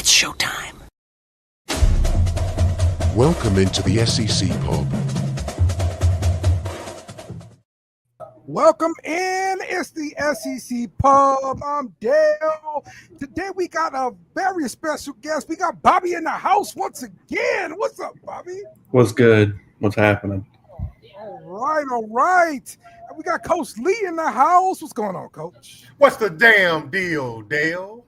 It's showtime. Welcome into the SEC Pub. Welcome in. It's the SEC Pub. I'm Dale. Today we got a very special guest. We got Bobby in the house once again. What's up, Bobby? What's good? What's happening? All right. And we got Coach Lee in the house. What's going on, Coach? What's the damn deal, Dale?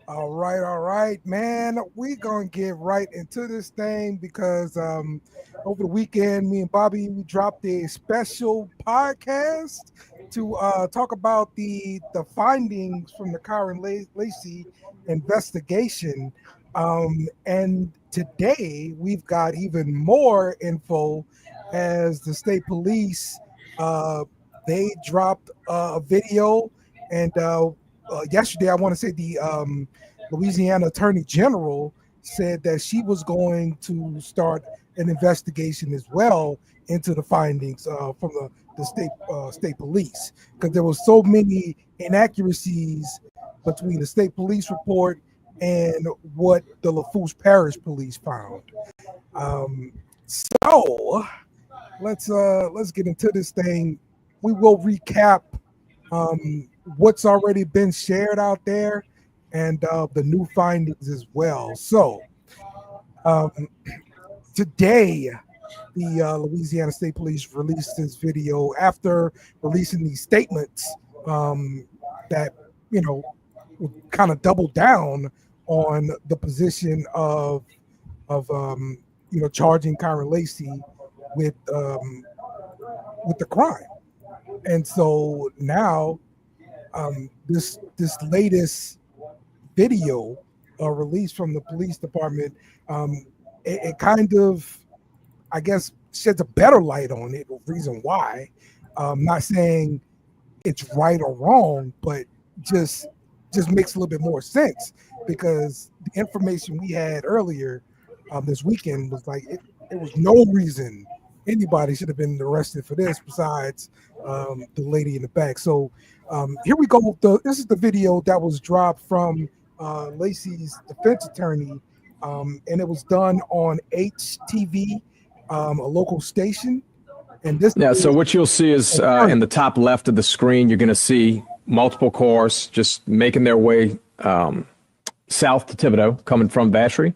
All right, man. We're going to get right into this thing because over the weekend, me and Bobby, we dropped a special podcast to talk about the findings from the Kyren Lacy investigation. And today, we've got even more info as the state police, they dropped a video. And yesterday, I want to say the Louisiana Attorney General said that she was going to start an investigation as well into the findings from the state police, because there were so many inaccuracies between the state police report and what the Lafourche Parish Police found. So let's get into this thing. We will recap what's already been shared out there and the new findings as well. So today, the Louisiana State Police released this video after releasing these statements that, kind of doubled down on the position of charging Kyren Lacy with the crime. And so now this latest video released from the police department, it kind of, I guess, sheds a better light on it. Reason why, not saying it's right or wrong, but just makes a little bit more sense, because the information we had earlier this weekend was like there was no reason anybody should have been arrested for this besides the lady in the back. So here we go. This is the video that was dropped from Lacy's defense attorney, and it was done on HTV, a local station. And this, so what you'll see is in the top left of the screen, you're going to see multiple cars just making their way south to Thibodaux, coming from Vacherie.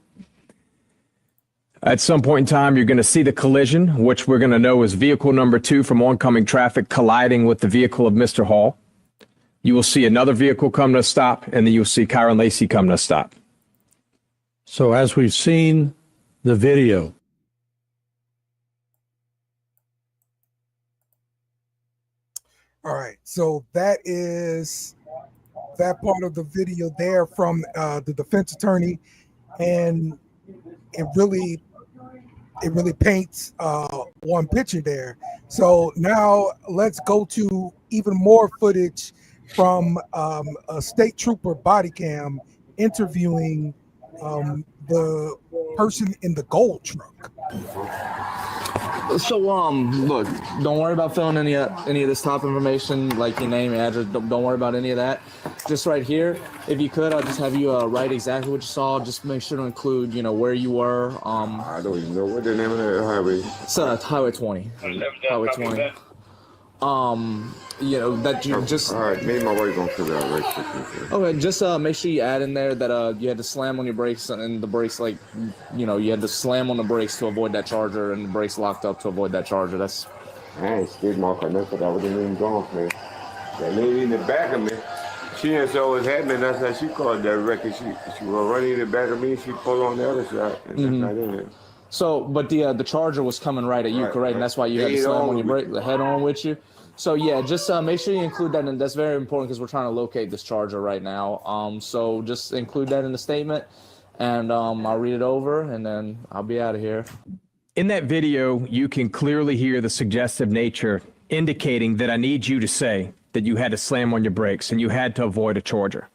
At some point in time, you're going to see the collision, which we're going to know is vehicle number 2 from oncoming traffic colliding with the vehicle of Mr. Hall. You will see another vehicle come to a stop, and then you'll see Kyren Lacy come to a stop. So as we've seen the video, all right, so that is that part of the video there from the defense attorney, and it really paints one picture there. So now let's go to even more footage from a state trooper body cam interviewing the person in the gold truck. So look, don't worry about filling any of this top information, like your name, address. Don't worry about any of that. Just right here, if you could, I'll just have you write exactly what you saw. Just make sure to include, where you were. I don't even know what the name of that highway. It's Highway 20. Highway 20. That you just. All right, maybe my wife gonna figure out right quick. Okay, just make sure you add in there that you had to slam on your brakes, and the brakes, you had to slam on the brakes to avoid that charger, and the brakes locked up to avoid that charger. That's. I ain't scared my car, but I wasn't even going for it. That lady in the back of me, she didn't know what was happening. That's how she called that record. She was running in the back of me. She pulled on the other side, and that's not in it. So, but the charger was coming right at you, right, correct? Right. And that's why you had to slam on your brake, the head on with you. So yeah, just make sure you include that, and that's very important because we're trying to locate this charger right now. So just include that in the statement, and I'll read it over, and then I'll be out of here. In that video, you can clearly hear the suggestive nature indicating that I need you to say that you had to slam on your brakes and you had to avoid a charger.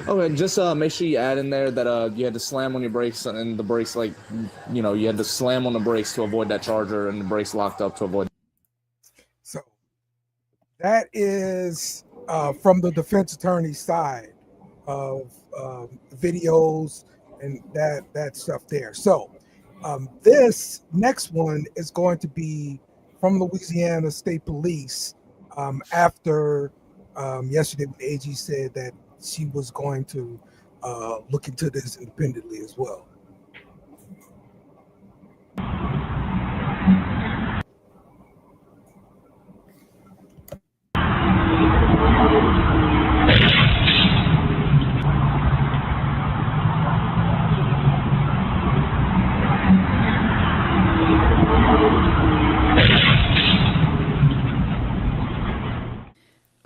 Okay, just make sure you add in there that you had to slam on your brakes, and the brakes, you had to slam on the brakes to avoid that charger, and the brakes locked up to avoid. So that is from the defense attorney's side of videos and that stuff there. So this next one is going to be from Louisiana State Police after yesterday when the AG said that she was going to look into this independently as well.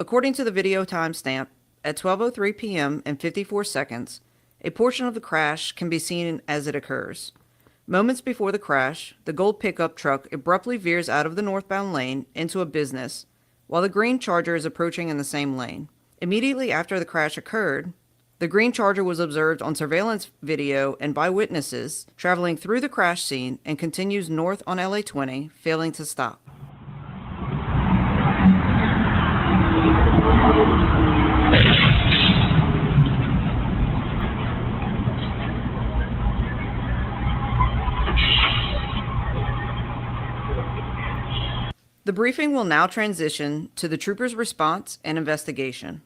According to the video timestamp, at 12:03 p.m. and 54 seconds, a portion of the crash can be seen as it occurs. Moments before the crash, the gold pickup truck abruptly veers out of the northbound lane into a business, while the green Charger is approaching in the same lane. Immediately after the crash occurred, the green Charger was observed on surveillance video and by witnesses traveling through the crash scene and continues north on LA 20, failing to stop. The briefing will now transition to the troopers' response and investigation.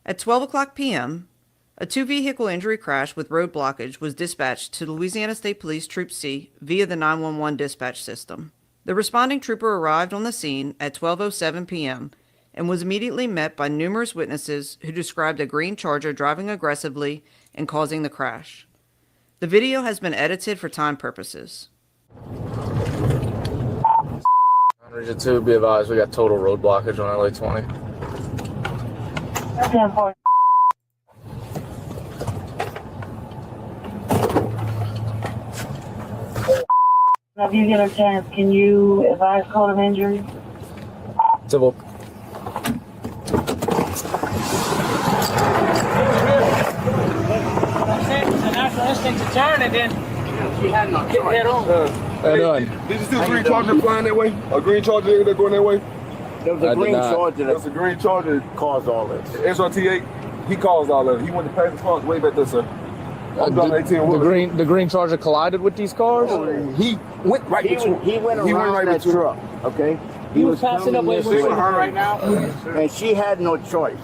At 12 o'clock p.m., a two-vehicle injury crash with road blockage was dispatched to Louisiana State Police Troop C via the 911 dispatch system. The responding trooper arrived on the scene at 12:07 p.m. and was immediately met by numerous witnesses who described a green Charger driving aggressively and causing the crash. The video has been edited for time purposes. Region 2, be advised, we got total road blockage on LA 20. If you get a chance, can you advise code of injury? Civil. The natural instinct to turn and then she had no get head on. Did you see a green Charger flying that way? A green Charger that going that way? There was a green Charger. There was a green Charger that caused all this. SRT8, he caused all of it. He went to pass the cars way back there, sir. The green Charger collided with these cars? He went right between. He went around that truck, okay? He was passing up with her right now. And she had no choice.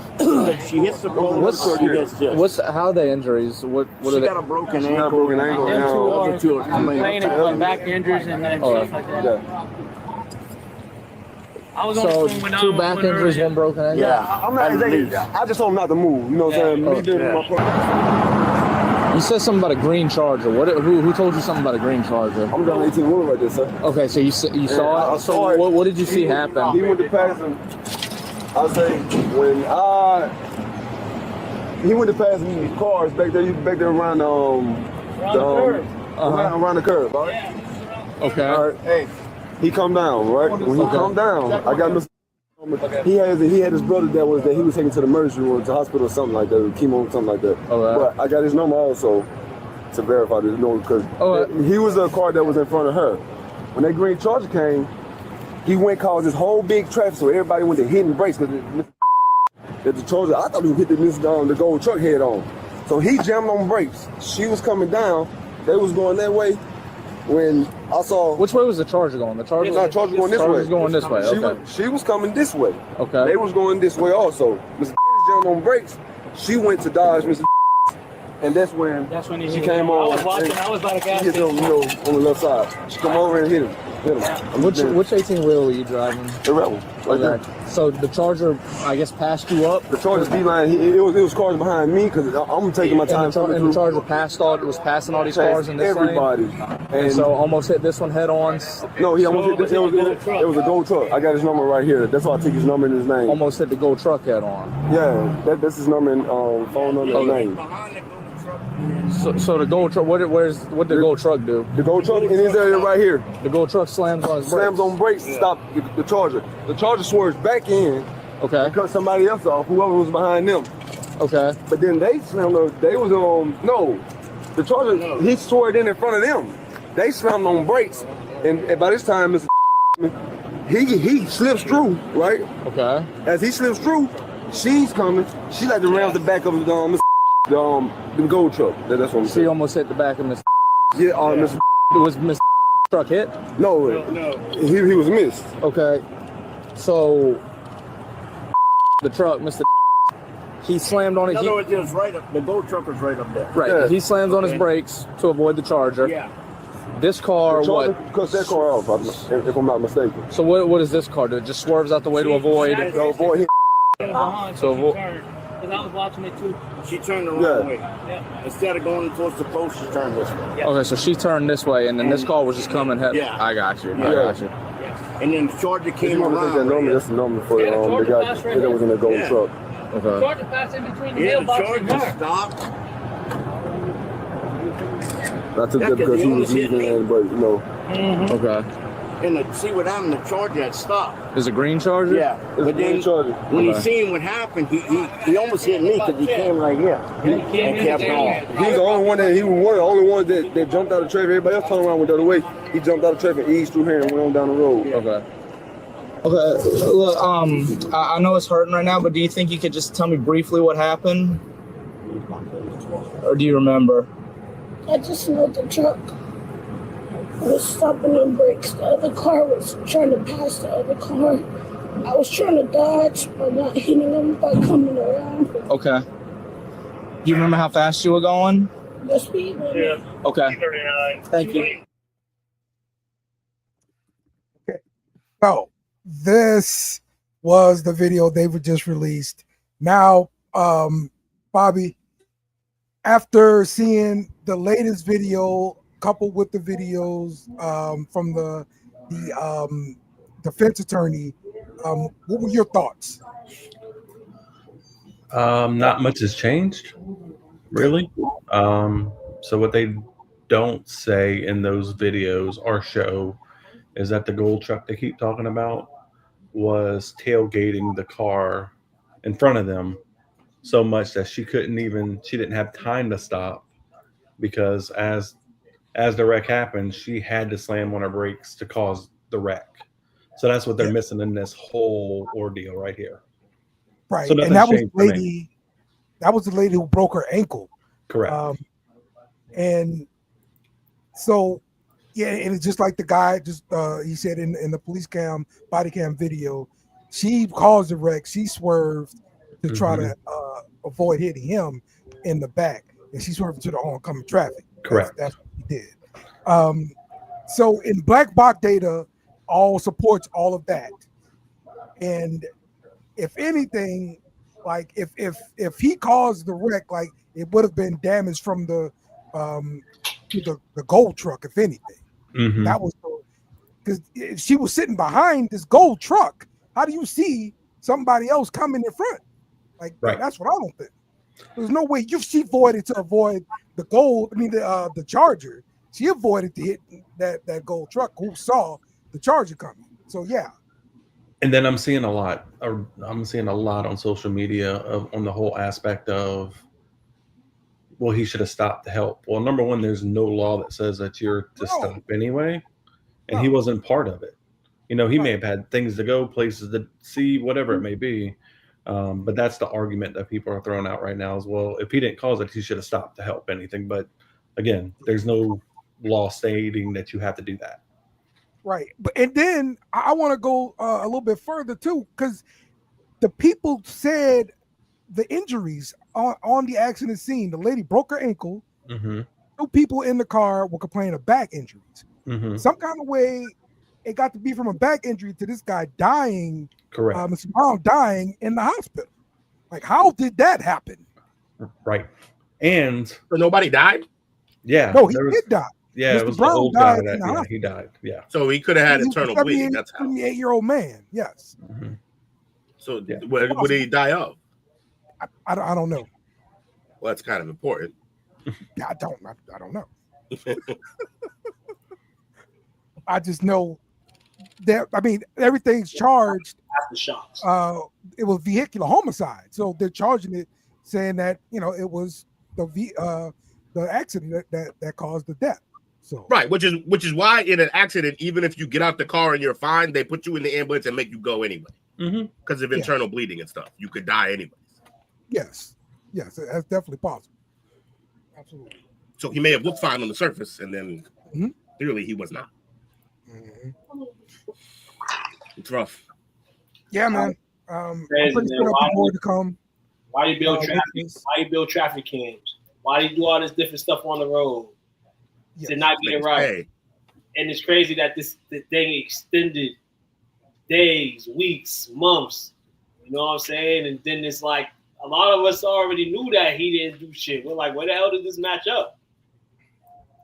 She hits the pole, she gets this. How are they injuries? What she got a broken ankle. And two are complaining of back injuries and then stuff like that. Yeah. I was on the phone when two back injuries, one broken ankle? Yeah. I just told him not to move. You know what I'm saying? You said something about a green Charger. Who told you something about a green Charger? I'm down 18 wheeler right there, sir. Okay, so you saw it? I saw it. What did you see happen? He went to pass him. I say when he went to pass these cars back there around around the curve, all right? Okay. All right. Hey, he come down, right? When he come down, I got Mr. He had his brother that he was taken to the emergency room, to the hospital or something like that, or chemo or something like that. But I got his number also to verify this, because he was the car that was in front of her. When that green Charger came, he went caused this whole big traffic, so everybody went to hitting brakes because the Charger, I thought he was hitting the gold truck head on. So he jammed on brakes. She was coming down. They was going that way. When I saw... Which way was the Charger going? The Charger was going this way. Charger's going this way, okay. She was coming this way. Okay. They was going this way also. Mr. jammed on brakes. She went to dodge Mr. And that's when she came on. I was watching. I was by the gas station. On the left side. She come over and hit him. Which 18-wheeler were you driving? The Rebel. Okay. So the Charger, I guess, passed you up? The Charger's beeline, it was cars behind me because I'm taking my time. And the Charger was passing all these cars in this everybody. lane? And so almost hit this one head on? No, he almost hit this. It was a gold truck. I got his number right here. That's why I took his number and his name. Almost hit the gold truck head on? Yeah, that's his number and phone number and name. So the gold truck, what did the gold truck do? The gold truck in his area right here. The gold truck slams on his brakes. Slams on brakes to stop the Charger. The Charger swerves back in. Okay. And cut somebody else off, whoever was behind them. Okay. But then they slammed on. They was on. No, the Charger. He swerved in front of them. They slammed on brakes, and by this time, Mr. he slips through, right? Okay. As he slips through, she's coming. She like to round the back of Mr. The gold truck. That's what I'm saying. She almost hit the back of Miss. Yeah, Mr. Was Miss truck hit? No, he was missed. Okay. So the truck, Mr. He slammed on it. In other words, it was right up. The gold truck was right up there. Right. Yeah. He slams on his brakes to avoid the Charger. Yeah. This car, what? Cuts that car off, if I'm not mistaken. So what does this car do? It just swerves out the way to avoid. To avoid him. So Because I was watching it too. She turned the wrong way. Yeah. Instead of going towards the post, she turned this way. Yeah. okay, so she turned this way, and then this car was just coming. Yeah. I got you. Yeah. I got you. And then the Charger If came you want to take that around. number, that's the number for Yeah, the the Charger guy passed right that was in the gold Yeah. truck. Okay. Charger passed in between the Yeah, the mailbox and Charger her. stopped. I took Yeah, that because he was he almost hit leaving, me. but you know, Okay. And see what happened, the Charger had stopped. Is it green Charger? Yeah. it's But then Charger. when Okay. he seen what happened, he almost hit me because he came right here and kept going. He was the only one that jumped out of traffic. Everybody else turned around went the other way. He jumped out of traffic, eased through here, and went on down the road. Okay. Okay. Look, I know it's hurting right now, but do you think you could just tell me briefly what happened, or do you remember? I just know the truck was stopping on brakes. The other car was trying to pass the other car. I was trying to dodge by not hitting them by coming around. Okay. Do you remember how fast you were going? The speed limit. Okay. Thank you. So this was the video they were just released. Now, Bobby, after seeing the latest video coupled with the videos from the defense attorney, what were your thoughts? Not much has changed, really. So what they don't say in those videos or show is that the gold truck they keep talking about was tailgating the car in front of them so much that she didn't have time to stop, because as the wreck happened, she had to slam on her brakes to cause the wreck. So that's what they're missing in this whole ordeal right here. Right, So and that was the nothing's changed for me. lady. That was the lady who broke her ankle. Correct. And so, yeah, and it's just like the guy he said in the police body cam video, she caused the wreck. She swerved to try to avoid hitting him in the back, and she swerved to the oncoming traffic. Correct. That's what he did. So in black box data, all supports all of that. And if anything, like if he caused the wreck, like it would have been damage from the gold truck, if anything. That was because if she was sitting behind this gold truck, how do you see somebody else coming in front? Like that's what I don't think. There's no way she avoided to avoid the gold. I mean the Charger. She avoided to hit that gold truck who saw the Charger coming. So yeah. And then I'm seeing a lot on social media on the whole aspect of, well, he should have stopped to help. Well, number one, there's no law that says that you're to stop anyway, and he wasn't part of it. You know, he may have had things to go, places to see, whatever it may be. But that's the argument that people are throwing out right now as well. If he didn't cause it, he should have stopped to help anything. But again, there's no law stating that you have to do that. Right. And then I want to go a little bit further too, because the people said the injuries on the accident scene, the lady broke her ankle. Two people in the car were complaining of back injuries. Some kind of way it got to be from a back injury to this guy dying. Correct. Mr. Brown dying in the hospital. Like, how did that happen? Right. And so nobody died? Yeah. No, he did die. Yeah, Mr. it was Brown the old guy died in that the hospital. he died. Yeah. So he could have had internal bleeding. That's how. 78-year-old man. Yes. So what did he die of? I don't know. Well, that's kind of important. I don't know. I just know that, I mean, everything's charged. It was vehicular homicide, so they're charging it, saying that it was the accident that caused the death. So right, which is why in an accident, even if you get out the car and you're fine, they put you in the ambulance and make you go anyway because of internal bleeding and stuff. You could die anyway. Yes, that's definitely possible. Absolutely. So he may have looked fine on the surface, and then clearly he was not. It's rough. Yeah, man. I'm pretty Crazy, sure man. more to come. Why you build traffic? Why you build traffic cams? Why you do all this different stuff on the road to not get it right? Hey. And it's crazy that the thing extended days, weeks, months. You know what I'm saying? And then it's like a lot of us already knew that he didn't do shit. We're like, where the hell did this match up?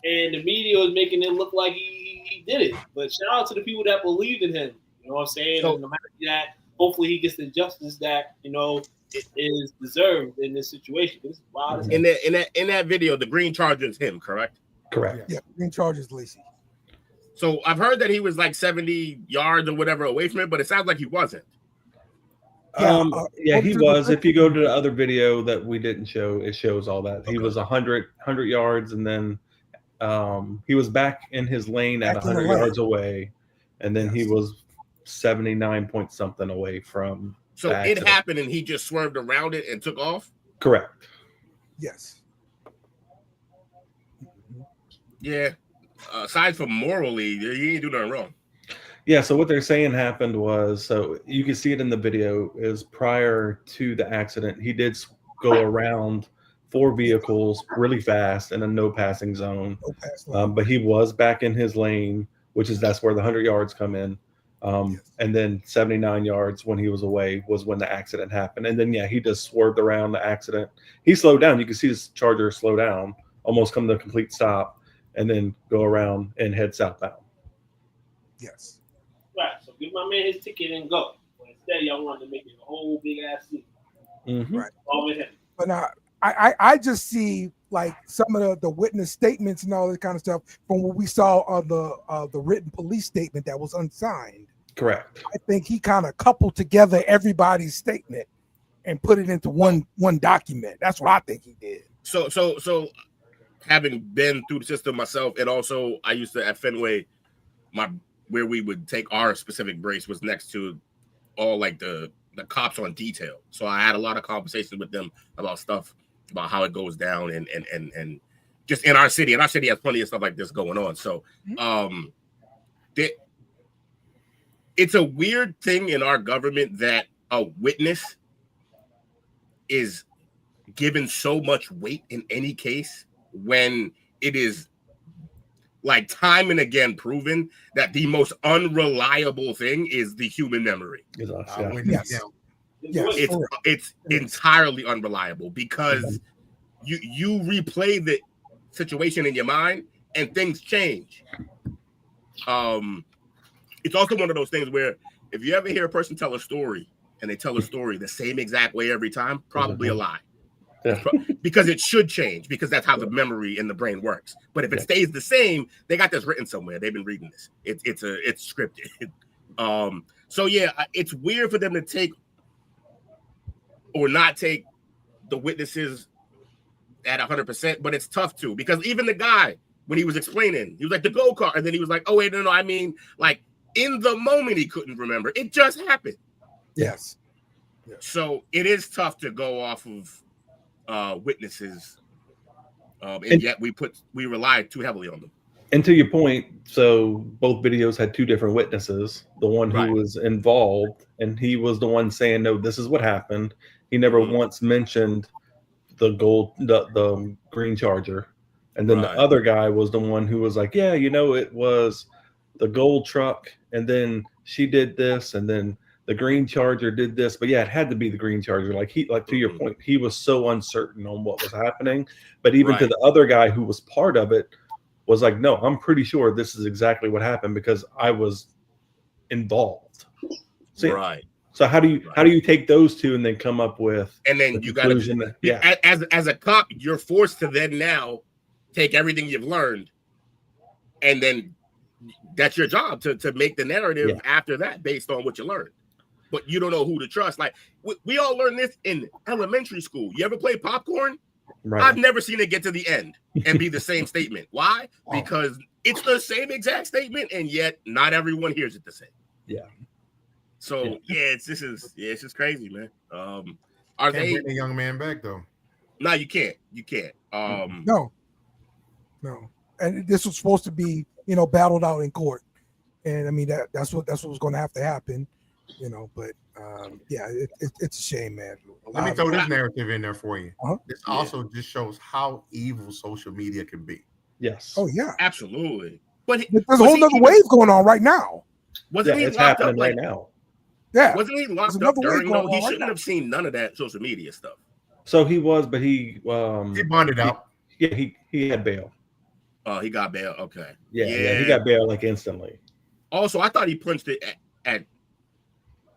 And the media was making it look like he did it. But shout out to the people that believed in him. You know what I'm saying? So, and no matter that, hopefully he gets the justice that, is deserved in this situation. This is wild as hell. In that video, the green charger is him, correct? Correct. Yeah, green charges Lacy. So I've heard that he was like 70 yards or whatever away from it, but it sounds like he wasn't. Yeah, he was. If you go to the other video that we didn't show, it shows all that. He was 100 yards, and then he was back in his lane at 100 yards away, and then he was 79 point something away from. So it happened, and he just swerved around it and took off? Correct. Yes. Yeah. Aside from morally, he ain't do nothing wrong. Yeah, so what they're saying happened was, so you can see it in the video, is prior to the accident, he did go around 4 vehicles really fast in a no passing zone. But he was back in his lane, that's where the 100 yards come in. And then 79 yards when he was away was when the accident happened. And then, he just swerved around the accident. He slowed down. You can see his Charger slow down, almost come to a complete stop, and then go around and head southbound. Yes. Right. So give my man his ticket and go. But instead, y'all wanted to make it a whole big ass scene. Right. All with him. But now I just see like some of the witness statements and all that kind of stuff from what we saw on the written police statement that was unsigned. Correct. I think he kind of coupled together everybody's statement and put it into one document. That's what I think he did. So having been through the system myself, and also I used to at Fenway, where we would take our specific brace was next to all like the cops on detail. So I had a lot of conversations with them about stuff, about how it goes down and just in our city. And our city has plenty of stuff like this going on. So it's a weird thing in our government that a witness is given so much weight in any case when it is like time and again proven that the most unreliable thing is the human memory. It's entirely unreliable because you replay the situation in your mind and things change. It's also one of those things where if you ever hear a person tell a story and they tell a story the same exact way every time, probably a lie. Because it should change, because that's how the memory in the brain works. But if it stays the same, they got this written somewhere. They've been reading this. It's scripted. So yeah, it's weird for them to take or not take the witnesses at 100%, but it's tough too, because even the guy, when he was explaining, he was like the go-kart, and then he was like, oh wait, no, I mean, like in the moment he couldn't remember. It just happened. Yes. So it is tough to go off of witnesses, and yet we rely too heavily on them. And to your point, so both videos had 2 different witnesses. The one who was involved, and he was the one saying, no, this is what happened. He never once mentioned the green Charger. And then the other guy was the one who was like, yeah, it was the gold truck, and then she did this, and then the green Charger did this. But yeah, it had to be the green Charger. Like to your point, he was so uncertain on what was happening. But even to the other guy who was part of it was like, no, I'm pretty sure this is exactly what happened because I was involved. So how do you take those 2 and then come up with, and then you got to, as a cop, you're forced to then now take everything you've learned, and then that's your job to make the narrative after that based on what you learned. But you don't know who to trust. Like we all learned this in elementary school. You ever play popcorn? Right. I've never seen it get to the end and be the same statement. Why? Because it's the same exact statement, and yet not everyone hears it the same. Yeah. So it's just crazy, man. Can't bring the young man back though. No, you can't. You can't. No. And this was supposed to be, battled out in court. And I mean, that's what was going to have to happen, but it's a shame, man. Let me throw this narrative in there for you. Uh-huh. This also just shows how evil social media can be. Yes. Oh yeah, absolutely. But there's a whole other wave going on right now. Wasn't he it's locked happening up right now? Yeah. Wasn't he locked up during? No, he shouldn't have seen none of that social media stuff. So he was, but he bonded out. He had bail. Oh, he got bail. Okay. Yeah, he got bail like instantly. Also, I thought he punched it at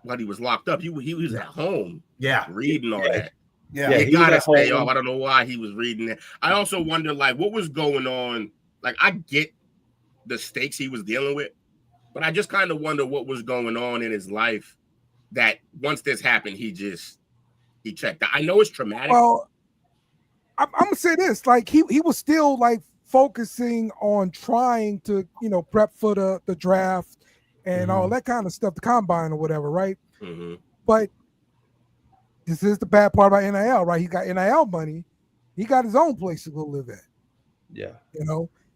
when he was locked up. He was at home. Yeah, reading all that. Yeah, he got to stay off. I don't know why he was reading it. I also wonder, like, what was going on. Like, I get the stakes he was dealing with, but I just kind of wonder what was going on in his life that once this happened, he checked out. I know it's traumatic. Well, I'm gonna say this: like, he was still like focusing on trying to prep for the draft and all that kind of stuff, the combine or whatever, right? Mm-hmm. But this is the bad part about NIL, right? He got NIL money. He got his own place to go live at. Yeah.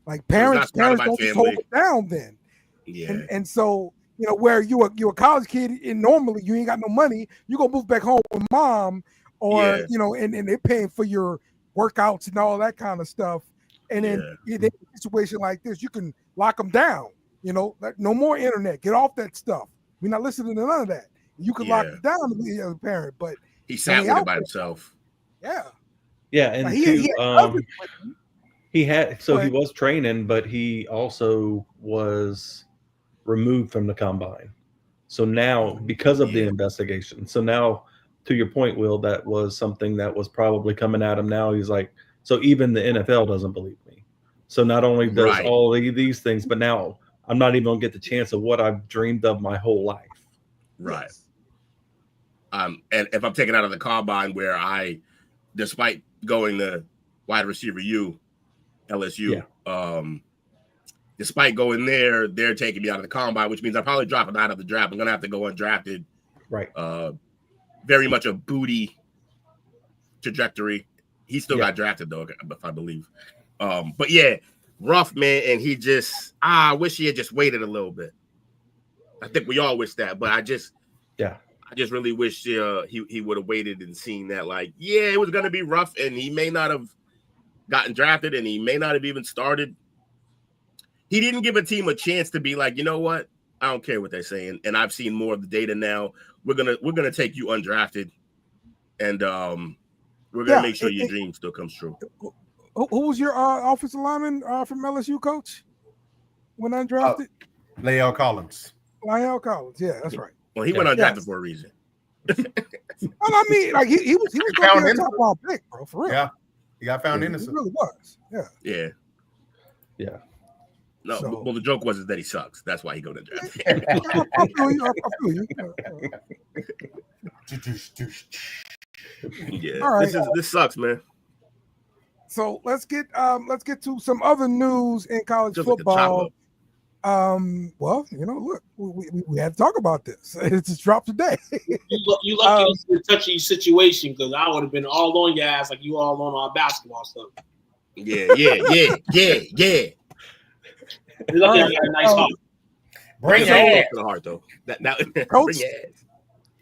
Like parents don't just hold it down then. Yeah. And so, where you're a college kid and normally you ain't got no money, you gonna move back home with mom or, and they're paying for your workouts and all that kind of stuff. And then in a situation like this, you can lock them down, like no more internet, get off that stuff. We're not listening to none of that. You can lock it down as a parent, but he sat with it by himself. Yeah. Yeah, and he was training, but he also was removed from the combine. So now, because of the investigation, so now, to your point, Will, that was something that was probably coming at him. Now he's like, so even the NFL doesn't believe me. So not only does all these things, but now I'm not even gonna get the chance of what I've dreamed of my whole life. Right. And if I'm taken out of the combine, where I, despite going to wide receiver U, LSU, despite going there, they're taking me out of the combine, which means I'm probably dropping out of the draft. I'm gonna have to go undrafted. Right. Very much a booty trajectory. He still got drafted though, if I believe. But yeah, rough, man. And he just, I wish he had just waited a little bit. I think we all wish that, but I just really wish he would have waited and seen that, like, it was gonna be rough, and he may not have gotten drafted, and he may not have even started. He didn't give a team a chance to be like, you know what? I don't care what they're saying. And I've seen more of the data now. We're gonna take you undrafted, and we're gonna make sure your dream still comes true. Who was your offensive lineman from LSU, coach? When undrafted? Lael Collins. Lael Collins, yeah, that's right. Well, he went undrafted for a reason. Well, I mean, like he was going to be a top round pick, bro, for real. Yeah, he got found innocent. He really was. Yeah. No, So- well, the joke was that he sucks. That's why he go to draft. I feel you. Yeah, All right. This sucks, man. So let's get to some other news in college Just like the football. Well, look, we had to talk about this. It just dropped today. You lucky it's a touchy situation, because I would have been all on your ass like you all on our basketball stuff. Yeah. You're lucky I got a nice heart. Bring your ass to the heart, though. Coach,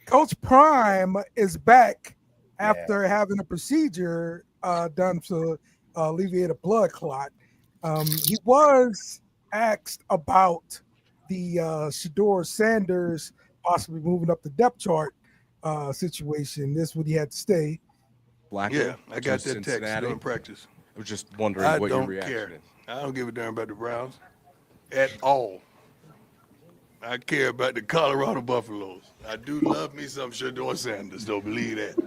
Coach Prime is back after having a procedure done to alleviate a blood clot. He was asked about the Shedeur Sanders possibly moving up the depth chart situation. This would he had to stay. I got that text during practice. I was just wondering what your reaction is. I don't give a damn about the Browns at all. I care about the Colorado Buffaloes. I do love me some Shedeur Sanders, don't believe that.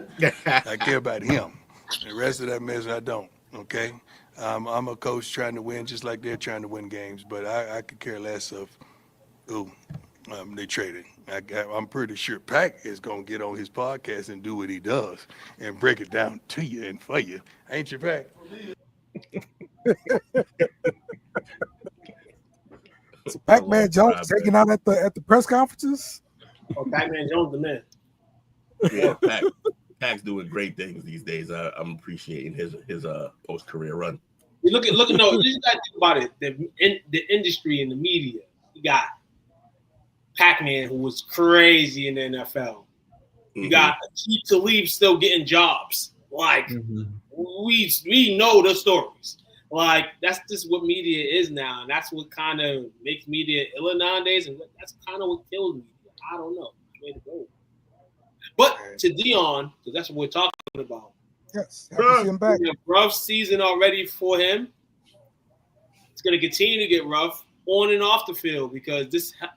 I care about him. The rest of that mess, I don't, okay? I'm a coach trying to win just like they're trying to win games, but I could care less of who they traded. I'm pretty sure Pac is going to get on his podcast and do what he does and break it down to you and for you. Ain't you, Pac? So Pac-Man Jones taking out at the press conferences. Oh, Pac-Man Jones the man. Yeah, Pack's doing great things these days. I'm appreciating his post career run. Look. No, you just gotta think about it. The industry and the media. You got Pac-Man, who was crazy in the NFL. You got Keith Talib still getting jobs. Like we know the stories. Like that's just what media is now, and that's what kind of makes media iller nowadays, and that's kind of what kills media. I don't know. Way to go. But to Dion, because that's what we're talking about. Yes, happy to see him back. A rough season already for him. It's going to continue to get rough on and off the field because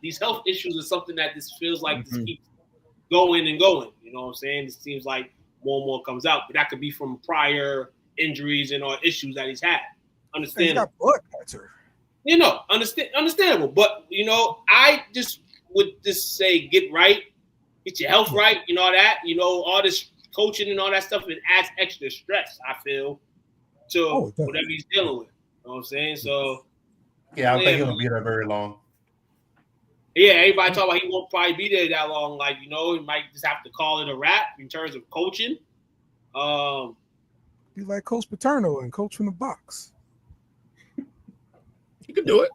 these health issues are something that this feels like this keeps going and going. You know what I'm saying? It seems like more and more comes out, but that could be from prior injuries and or issues that he's had. Understandable. He's got blood cancer. You know, understandable. But you know, I just would just say get right, get your health right, you know that. You know, all this coaching and all that stuff, it adds extra stress, I feel, to whatever he's dealing with. You know what I'm saying? So yeah, I don't think he'll be there very long. Yeah, everybody talk about he won't probably be there that long. Like, you know, he might just have to call it a wrap in terms of coaching. Be like Coach Paterno and coach from the box. He can do it.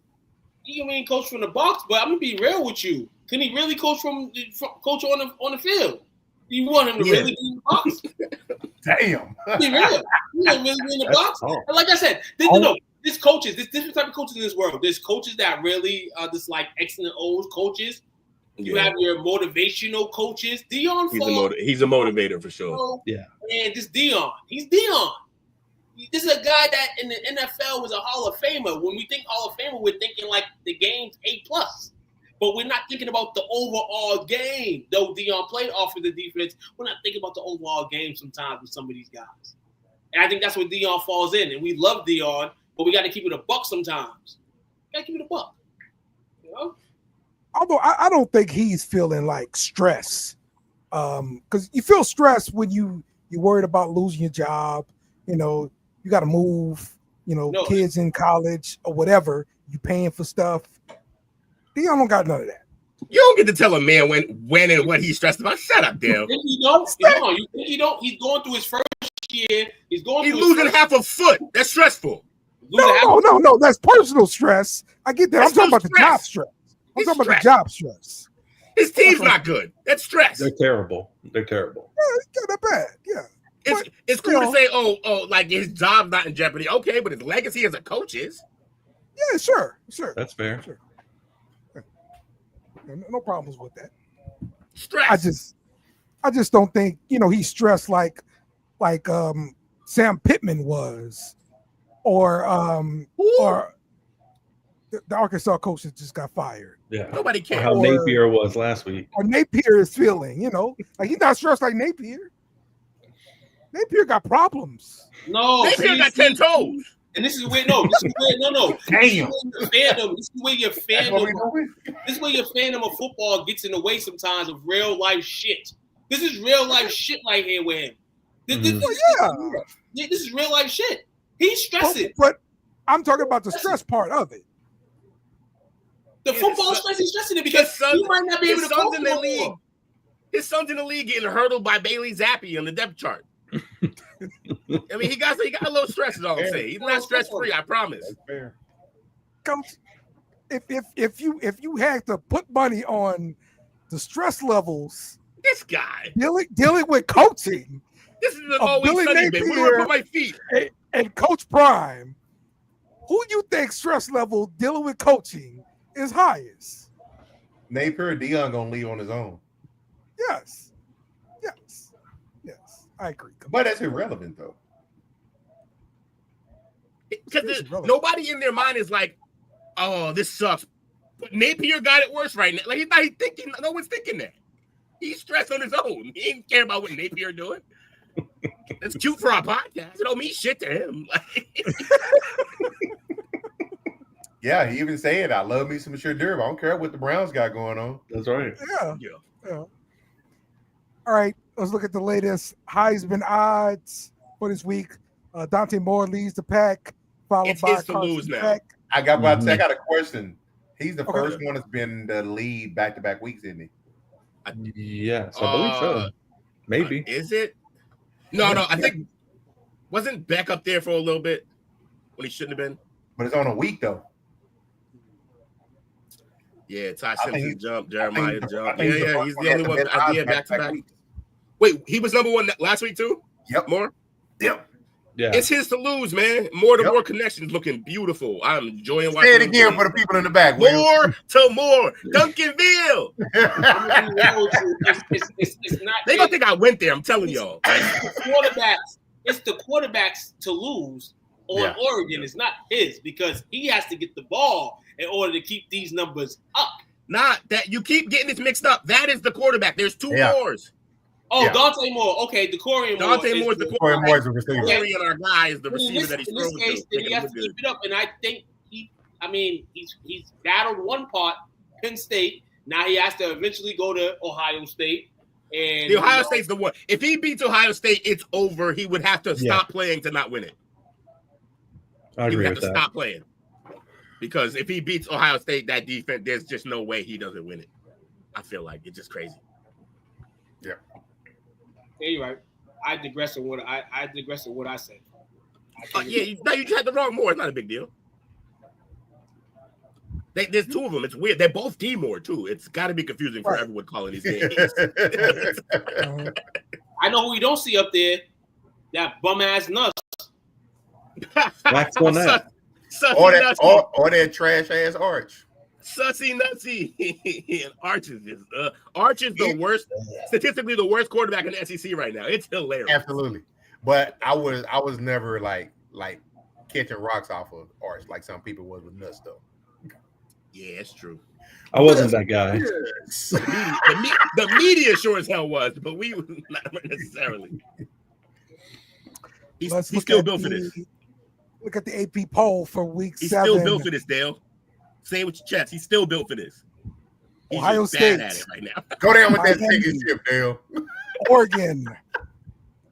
You mean coach from the box, but I'm gonna be real with you. Can he really coach coach on the field? You want him to really be in the box? Damn. Be real. You want really be in the box? And like I said, there's coaches, there's different type of coaches in this world. There's coaches that really are just like X and O's coaches. You have your motivational coaches. Dion he's a motivator for sure. Yeah. And this Dion. He's Dion. This is a guy that in the NFL was a Hall of Famer. When we think Hall of Famer, we're thinking like the game's A+. But we're not thinking about the overall game. Though Dion played off of the defense, we're not thinking about the overall game sometimes with some of these guys. And I think that's where Dion falls in. And we love Dion, but we got to keep it a buck sometimes. Got to keep it a buck. You know? Although I don't think he's feeling like stress. Because you feel stress when you're worried about losing your job. You know, you got to move, kids in college or whatever. You paying for stuff. Dion don't got none of that. You don't get to tell a man when and what he's stressed about. Shut up, Dale. You don't. You think he don't? He's going through his first year. He's losing half a foot. That's stressful. No. That's personal stress. I get that. I'm talking about the job stress. I'm talking about the job stress. His team's not good. That's stress. They're terrible. Yeah, it's not that bad. Yeah. It's cool to say, like his job's not in jeopardy. Okay, but his legacy as a coach is. Yeah, sure. That's fair. Sure. No problems with that. Stress. I just don't think he's stressed like Sam Pittman was, or the Arkansas coach that just got fired. Yeah, nobody cares. How Napier was last week. Or Napier is feeling, like he's not stressed like Napier. Napier got problems. No, Napier got 10 toes. And this is where no. Damn. This is where your fandom of football gets in the way sometimes of real life shit. This is real life shit right here with him. This is real life shit. He's stressing. But I'm talking about the stress part of it. The football stress is stressing it because he might not be able to coach in the league. His son's in the league getting hurdled by Bailey Zappi on the depth chart. I mean, he got a little stress. Is all I'm saying. He's not stress free. I promise. That's fair. Coach, if you had to put money on the stress levels, this guy dealing with coaching. This is always sunny, baby. Where do I put my feet? And Coach Prime, who you think stress level dealing with coaching is highest? Napier or Dion gonna leave on his own. Yes. I agree. But that's irrelevant, though. Because nobody in their mind is like, oh, this sucks. But Napier got it worse right now. Like, he's not thinking, no one's thinking that. He's stressed on his own. He ain't care about what Napier doing. That's cute for our podcast. It don't mean shit to him. Yeah, he even said, I love me some Shadur. I don't care what the Browns got going on. That's right. Yeah. All right, let's look at the latest Heisman odds for this week. Dante Moore leads the pack, followed by Carson Beck. I got a question. He's the first one that's been the lead back-to-back weeks, isn't he? Yes, I believe so. Maybe. Is it? No, I think wasn't Beck up there for a little bit when he shouldn't have been. But it's on a week though. Yeah, Ty Simpson jumped, Jeremiah jumped. Yeah, he's the only one back to back. Wait, he was number one last week too? Yep. More? Yep. Yeah. It's his to lose, man. More connections looking beautiful. I'm enjoying watching. Say it again for the people in the back. More to more. Duncanville. It's not. They don't think I went there. I'm telling y'all. It's the quarterbacks to lose on Oregon. It's not his because he has to get the ball in order to keep these numbers up. Not that you keep getting this mixed up. That is the quarterback. There's two Moores. Oh, Dante Moore. Okay, DeCorian Moore. Dante Moore is the quarterback. Moore is the receiver. And our guy is the receiver that he's throwing to. In this case, he has to keep it up. And I think he's battled one part, Penn State. Now he has to eventually go to Ohio State. And the Ohio State's the one. If he beats Ohio State, it's over. He would have to stop playing to not win it. I agree with that. He would have to stop playing. Because if he beats Ohio State, that defense, there's just no way he doesn't win it. I feel like it's just crazy. Yeah. Yeah, you're right. I digress on what I said. You just had the wrong Moore. It's not a big deal. There's two of them. It's weird. They're both D Moore too. It's got to be confusing for everyone calling these games. I know who we don't see up there. That bum ass nuts. Wax on that. Or that trash ass Arch. Sussy Nutsy. And Arch is the worst, statistically the worst quarterback in the SEC right now. It's hilarious. Absolutely. But I was never like catching rocks off of Arch like some people was with Nuts though. Yeah, it's true. I wasn't that guy. The media sure as hell was, but we not necessarily. He's still built for this. Look at the AP poll for week 7. He's still built for this, Dale. Say it with your chest. He's still built for this. He's Ohio State bad at it right now. Go down with that second ship, Dale. Oregon,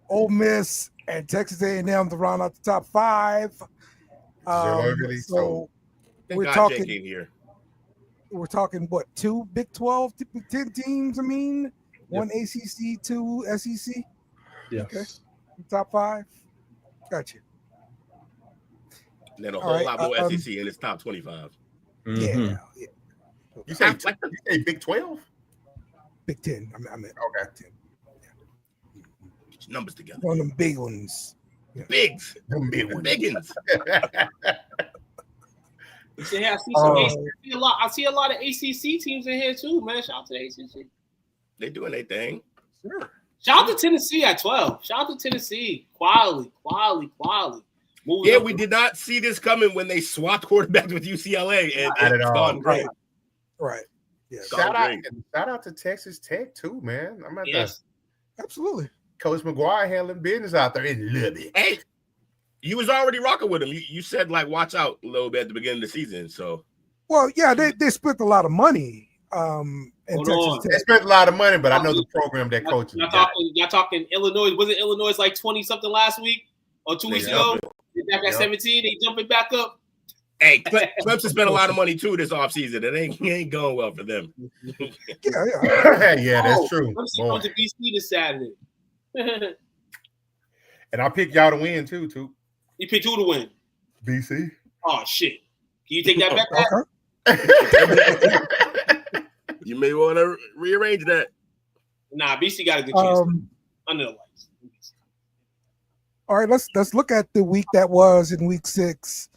Ole Miss, and Texas A&M to round out the top 5. So we're talking here. We're talking what, 2 Big 12, Big 10 teams? I mean, 1 ACC, 2 SEC. Yeah. Okay. Top 5. Gotcha. And then a whole lot more SEC in its top 25. Mm-hmm. Yeah. You say Big 12? Big 10. I meant okay. 10. Get your numbers together. One of them big ones. Yeah. Bigs. Them big ones. Biggins. I see a lot of ACC teams in here too, man. Shout out to the ACC. They doing their thing. Sure. Shout out to Tennessee at 12. Shout out to Tennessee. Quality. Yeah, we did not see this coming when they swapped quarterbacks with UCLA, and it's gone great. Right. Yeah. Shout out to Texas Tech too, man. Absolutely. Coach McGuire handling business out there in Lubbock. Hey, you was already rocking with him. You said like watch out a little bit at the beginning of the season. So, well, yeah, they spent a lot of money. In Texas Tech. They spent a lot of money, but I know the program that coaches. Y'all talking Illinois? Was it Illinois like 20 something last week or 2 weeks ago? They're back at 17. They jumping back up. Hey, Clemson spent a lot of money too this offseason. It ain't going well for them. Yeah, that's true. Clemson comes to BC this Saturday. And I picked y'all to win too. You picked who to win? BC. Oh shit! Can you take that back? You may want to rearrange that. Nah, BC got a good chance. Under the lights. All right, let's look at the week that was in week 6.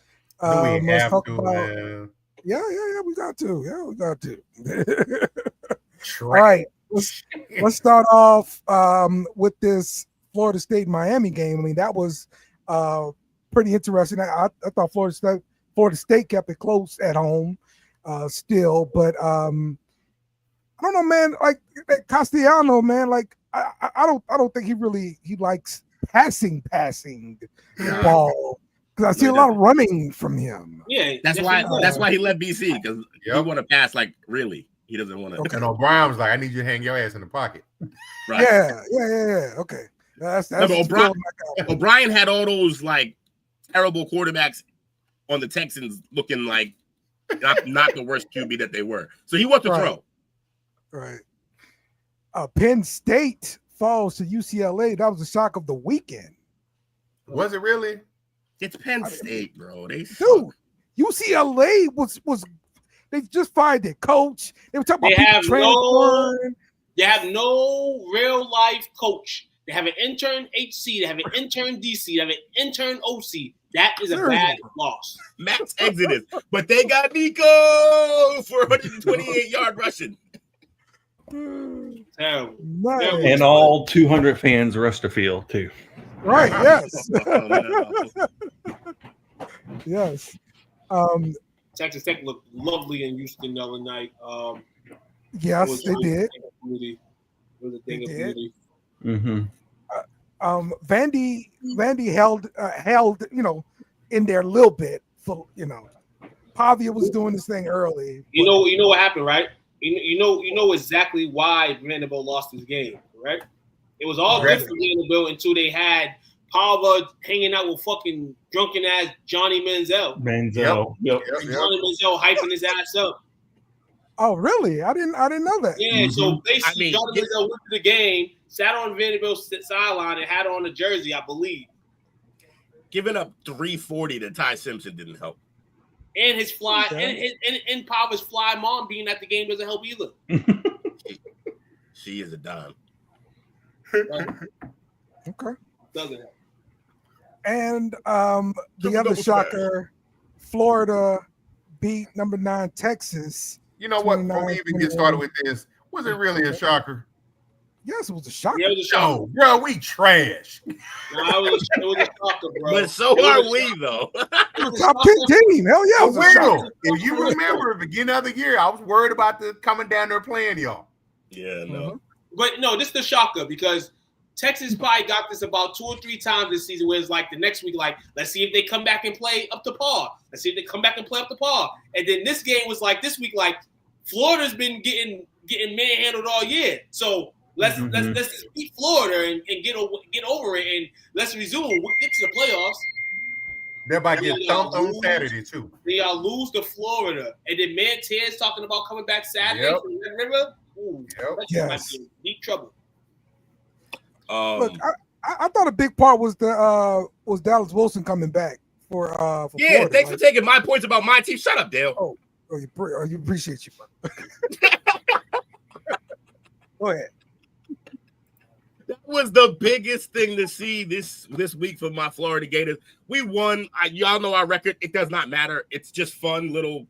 Let's talk about. Man. Yeah, we got to. All right, let's start off with this Florida State Miami game. I mean, that was pretty interesting. I thought Florida State kept it close at home still, but I don't know, man. Like Castellano, man. Like I don't think he likes passing ball. Because I see a lot of running from him. Yeah, that's why he left BC, because he want to pass like really. He doesn't want to. Okay. And O'Brien was like, "I need you to hang your ass in the pocket." Right. Yeah. Okay. That's O'Brien had all those like terrible quarterbacks on the Texans looking like not the worst QB that they were. So he wants to throw. Right. Penn State falls to UCLA, that was the shock of the weekend. Was it really? It's Penn State, bro. They dude, UCLA was they just fired their coach. They were talking about people transferring. They have no real life coach. They have an intern HC. They have an intern DC. They have an intern OC. That is a bad loss. Max Exodus. But they got Nico for 128-yard rushing. Terrible. Nice. And all 200 fans rushed the field, too. Right, yes. Yes. Texas Tech looked lovely in Houston the other night. Yes, they did. It was a thing of beauty. Mm-hmm. Vandy held, in there a little bit. For, Pavia was doing this thing early. You know what happened, right? You know exactly why Vanderbilt lost this game, correct? It was all good for Vanderbilt until they had Pava hanging out with fucking drunken ass Johnny Manziel. Yep. Johnny Manziel hyping his ass up. Oh, really? I didn't know that. Yeah, so basically Johnny Manziel went to the game, sat on Vanderbilt's sideline, and had on a jersey, I believe. Giving up 340 to Ty Simpson didn't help. And his fly and Pava's fly mom being at the game doesn't help either. She is a dime. Okay. Doesn't help. And the other shocker, Florida beat number 9 Texas. You know what? Before we even get started with this, was it really a shocker? Yes, it was a shocker. Yeah, it was a shocker. No, bro, we trash. No, it was a shocker, bro. But so are we, though. Top 10 team. Hell yeah, it was a shocker. If you remember, at the beginning of the year, I was worried about the coming down there playing y'all. Yeah, no. But no, this is the shocker because Texas probably got this about 2 or 3 times this season where it's like the next week, like, let's see if they come back and play up to par. Let's see if they come back and play up to par. And then this game was like this week, like Florida's been getting manhandled all year. So let's just beat Florida and get over it and let's resume. We'll get to the playoffs. They're about to get thumped on Saturday too. They all lose to Florida. And then Mantiz talking about coming back Saturday from the River. Ooh, that might be in deep trouble. Look, I thought a big part was was Dallas Wilson coming back for Florida. Thanks for taking my points about my team. Shut up, Dale. You appreciate you, bro. Go ahead. That was the biggest thing to see this week for my Florida Gators. We won. Y'all know our record. It does not matter. It's just fun, little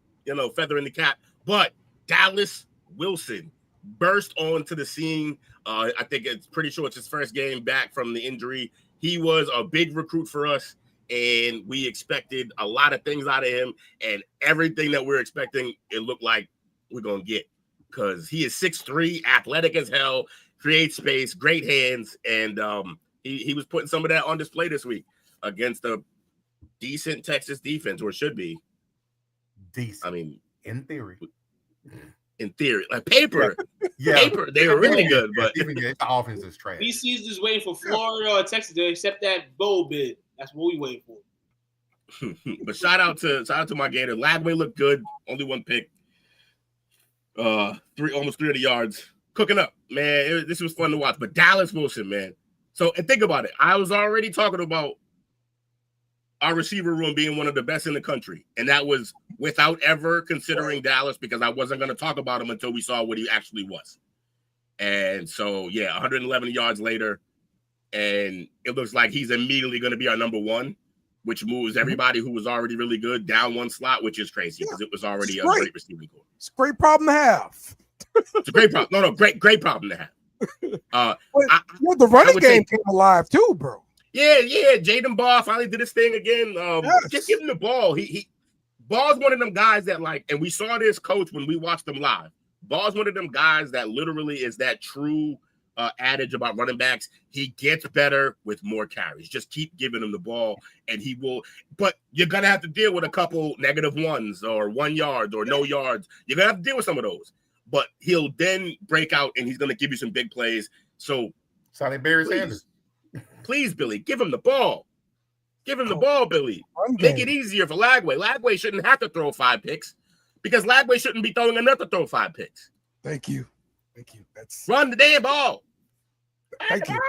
feather in the cap. But Dallas Wilson burst onto the scene. I think it's pretty sure it's his first game back from the injury. He was a big recruit for us, and we expected a lot of things out of him. And everything that we're expecting, it looked like we're going to get because he is 6'3", athletic as hell, creates space, great hands, and he was putting some of that on display this week against a decent Texas defense, or should be. Decent. I mean, in theory. Like paper, paper, they were really good, but the offense is trash. BC's just waiting for Florida or Texas to accept that bowl bid. That's what we waiting for. But shout out to my Gator. Lagway looked good, only 1 pick, almost 300 yards, cooking up, man. This was fun to watch. But Dallas Wilson, man. So and think about it. I was already talking about our receiver room being one of the best in the country. And that was without ever considering Dallas because I wasn't going to talk about him until we saw what he actually was. And so, 111 yards later, and it looks like he's immediately going to be our number 1, which moves everybody who was already really good down 1 slot, which is crazy because it was already a great receiving corps. It's a great problem to have. It's a great problem. No, great problem to have. The running game came alive too, bro. Yeah. Jaden Barr finally did his thing again. Just give him the ball. He Ball's one of them guys that and we saw this coach when we watched him live. Ball's one of them guys that literally is that true adage about running backs. He gets better with more carries. Just keep giving him the ball, and he will. But you're gonna have to deal with a couple -1s or 1 yard or no yards. You're gonna have to deal with some of those. But he'll then break out, and he's gonna give you some big plays. So, Sonny Barry Sanders. Please, Billy, give him the ball. Give him the ball, Billy. Make it easier for Lagway. Lagway shouldn't have to throw 5 picks because Lagway shouldn't be throwing enough to throw 5 picks. Thank you. Run the damn ball. Thank you.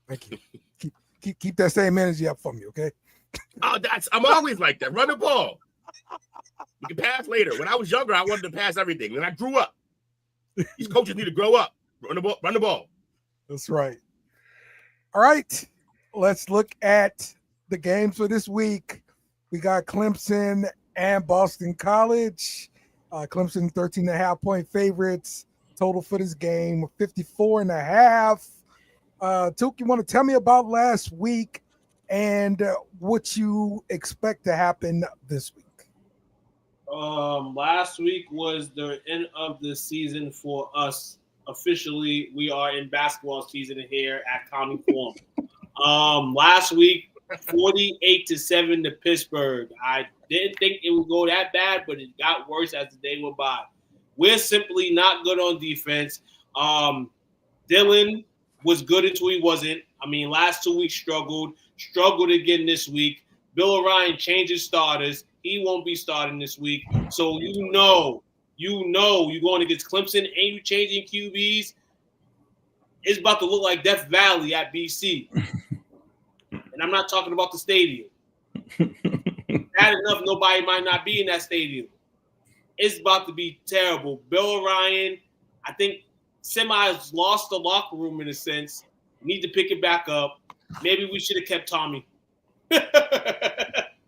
Thank you. Keep that same energy up for me, okay? Oh, I'm always like that. Run the ball. You can pass later. When I was younger, I wanted to pass everything. When I grew up, these coaches need to grow up. Run the ball. That's right. All right. Let's look at the games for this week. We got Clemson and Boston College. Clemson 13.5-point favorites. Total for this game 54.5. Took, you want to tell me about last week and what you expect to happen this week? Last week was the end of the season for us. Officially, we are in basketball season here at County Forum. Last week, 48-7 to Pittsburgh. I didn't think it would go that bad, but it got worse as the day went by. We're simply not good on defense. Dylan was good until he wasn't. I mean, last 2 weeks struggled again this week. Bill O'Rien changes starters. He won't be starting this week. So you know you're going against Clemson and you changing QBs. It's about to look like Death Valley at BC. And I'm not talking about the stadium. Bad enough, nobody might not be in that stadium. It's about to be terrible. Bill O'Rien, I think, has lost the locker room in a sense. Need to pick it back up. Maybe we should have kept Tommy.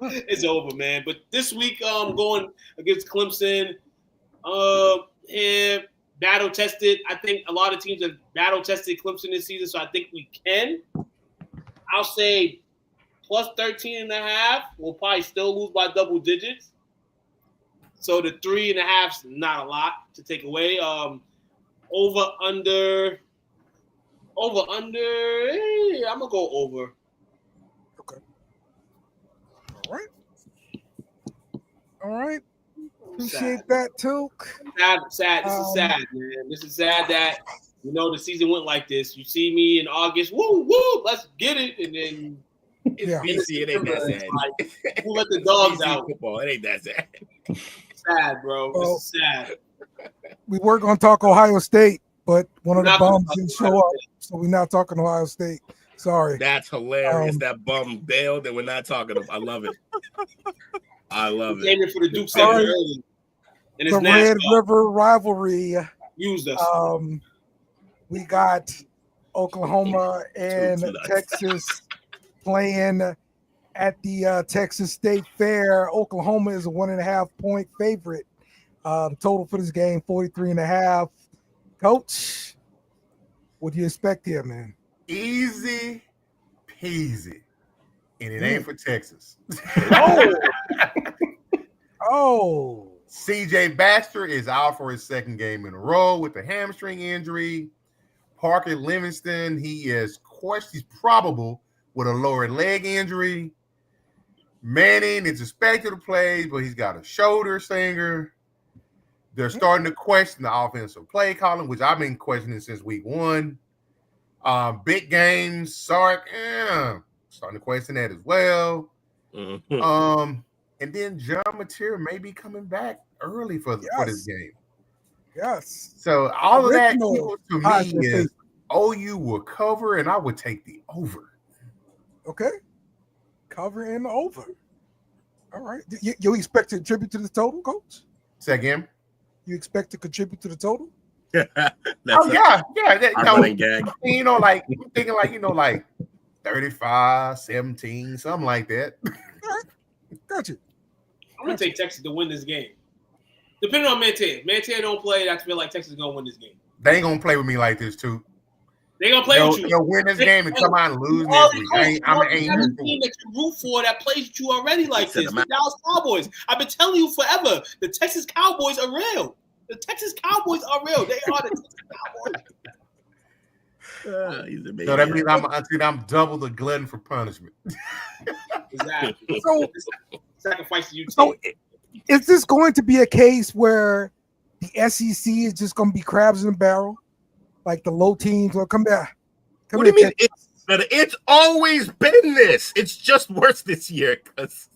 It's over, man. But this week, going against Clemson, battle tested. I think a lot of teams have battle tested Clemson this season, so I think we can. I'll say plus 13.5. We'll probably still lose by double digits. So the 3.5 is not a lot to take away. Over under. I'm gonna go over. Okay. All right. Appreciate that, Took. Sad. This is sad, man. This is sad that the season went like this. You see me in August, woo, let's get it, and then it's BC. It ain't that sad. Like, who let the dogs out? Football. It ain't that sad. Sad, bro. Well, this is sad. We were going to talk Ohio State, but one of the bums didn't show up, so we're not talking Ohio State. Sorry. That's hilarious. That bum bailed, and we're not talking. I love it. I love it. Came in for the Duke Center early. And the Red River rivalry used us. We got Oklahoma and Texas playing at the Texas State Fair. Oklahoma is a 1.5-point favorite. The total for this game 43.5. Coach, what do you expect here, man? Easy peasy. And it ain't for Texas. Oh. CJ Baxter is out for his second game in a row with a hamstring injury. Parker Livingston, he's probable with a lower leg injury. Manning is expected to play, but he's got a shoulder stinger. They're starting to question the offensive play calling, which I've been questioning since week one. Big games, Sark, starting to question that as well. Mm-hmm. And then John Mateer may be coming back early for this game. Yes. So all of that to me is OU will cover, and I would take the over. Okay. Cover and over. All right. You expect to contribute to the total, Coach? Say again? You expect to contribute to the total? Yeah. Running gag. Like I'm thinking like 35, 17, something like that. Gotcha. I'm gonna take Texas to win this game. Depending on Mantier. Mantier don't play, I feel like Texas is gonna win this game. They ain't gonna play with me like this, too. They gonna play with you. They'll win this game and come out and lose next week. I'm an team that you root for that plays with you already like this. The Dallas Cowboys. I've been telling you forever. The Texas Cowboys are real. The Texas Cowboys are real. They are the Texas Cowboys. He's amazing. So that means I'm double the glutton for punishment. Exactly. So sacrifice you take. So is this going to be a case where the SEC is just going to be crabs in a barrel? Like the low teams will come back. What do you mean? It's always been this. It's just worse this year because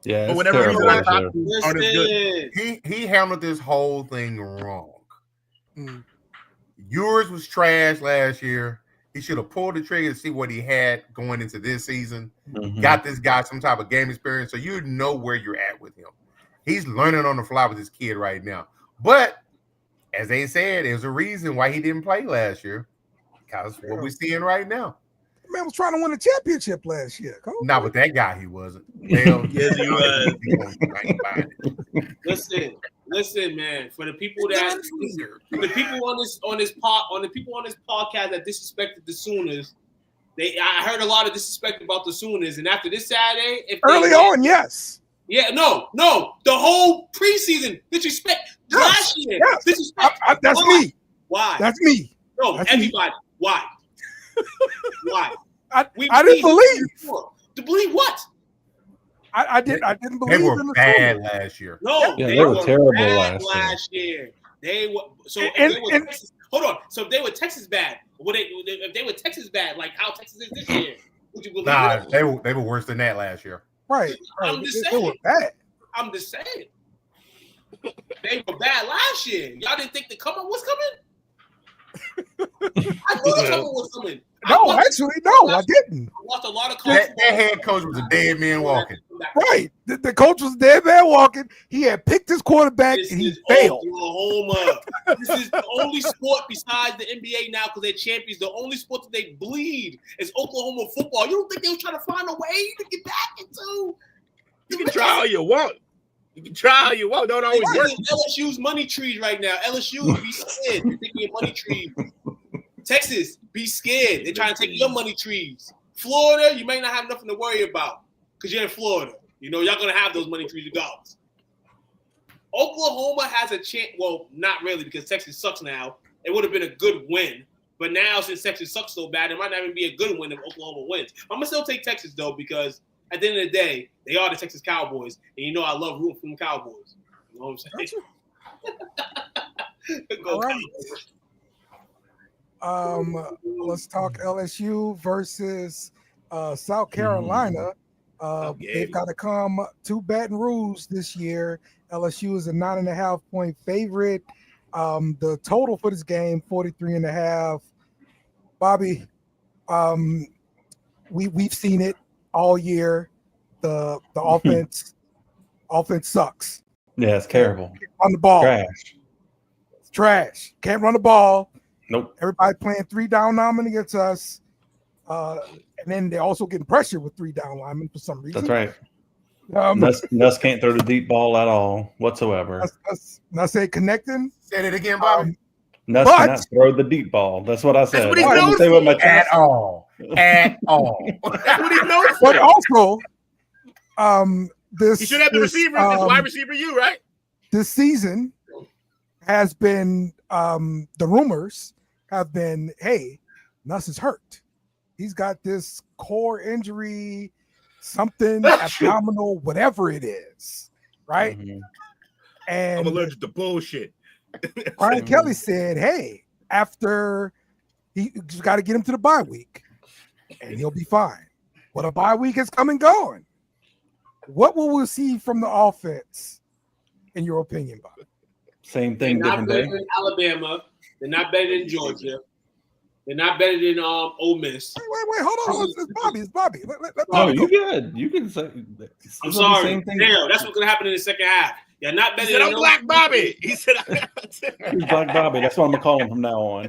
for whatever reason, he handled this whole thing wrong. Yours was trash last year. He should have pulled the trigger to see what he had going into this season. Mhm. Got this guy some type of game experience, so you know where you're at with him. He's learning on the fly with this kid right now. But as they said, there's a reason why he didn't play last year. Because what we're seeing right now. The man was trying to win a championship last year. Not with that guy, he wasn't. Well, yes, he was. Listen, man. For the people that podcast that disrespected the Sooners, I heard a lot of disrespect about the Sooners, and after this Saturday, yes. Yeah, no, the whole preseason disrespect last year. Yes. Disrespect. That's Why? me. Why? That's me. No, That's everybody. Me. Why? Why? I didn't believe. To believe what? I didn't believe. They were bad last year. No, they were terrible last year. They were Texas, hold on. So if they were Texas bad, if they were Texas bad, like how Texas is this year, would you believe it? They were worse than that last year. Right. I'm just saying. They were bad. I'm just saying. They were bad last year. Y'all didn't think the come up was coming? I knew the come up was coming. No, actually, no, I didn't. I watched a lot of that head coach was a dead man walking. Right. The coach was dead man walking. He had picked his quarterback and he failed. Oklahoma. This is the only sport besides the NBA now because they're champions. The only sport that they bleed is Oklahoma football. You don't think they were trying to find a way to get back into? You can try all you want. Don't always work. LSU's money trees right now. LSU be scared. They're taking your money trees. Texas, be scared. They're trying to take your money trees. Florida, you may not have nothing to worry about because you're in Florida. You know, y'all going to have those money trees regardless. Oklahoma has a chance. Well, not really because Texas sucks now. It would have been a good win. But now since Texas sucks so bad, it might not even be a good win if Oklahoma wins. I'm going to still take Texas, though, because at the end of the day, they are the Texas Cowboys. And you know I love rooting for the Cowboys. You know what I'm saying? Go Cowboys. Let's talk LSU versus South Carolina. They've got to come to Baton Rouge this year. LSU is a 9.5-point favorite. The total for this game, 43.5. Bobby, we've seen it all year. The offense sucks. Yeah, it's terrible. On the ball. It's trash. Can't run the ball. Nope. Everybody playing 3-down linemen against us. And then they're also getting pressure with 3-down linemen for some reason. That's right. Nuss can't throw the deep ball at all whatsoever. Nuss ain't connecting. Say it again, Bobby. Nuss cannot throw the deep ball. That's what I said. That's what he's known for. At all. That's what he's known for. But also, he should have the receiver. This wide receiver, you right? This season has been the rumors have been, hey, Nuss is hurt. He's got this core injury, something abdominal, whatever it is, right? Mm-hmm. And I'm allergic to bullshit. Brian Kelly said, hey, after he just got to get him to the bye week and he'll be fine. Well, the bye week is come and going. What will we see from the offense, in your opinion, Bob? Same thing, They're not different better day. than Alabama. They're not better than Georgia. They're not better than Ole Miss. Wait, hold on. It's Bobby. Let No, Bobby you go. good. You can say. I'm sorry. Damn, that's what's going to happen in the second half. You're not better He said, than I'm Black Bobby. He said, He's Black Bobby. That's what I'm going to call him from now on.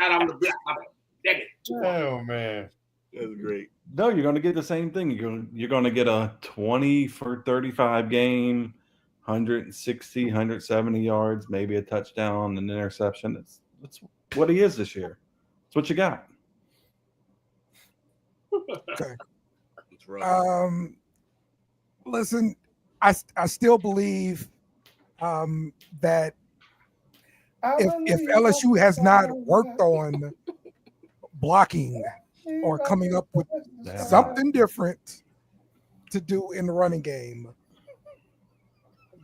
I'm the Black Bobby. Damn it. Oh, man. That's great. No, you're going to get the same thing. You're going to get a 20 for 35 game, 160, 170 yards, maybe a touchdown, an interception. That's what he is this year. That's what you got. Okay. That's right. Listen, I still believe that if LSU has not worked on blocking or coming up with something different to do in the running game,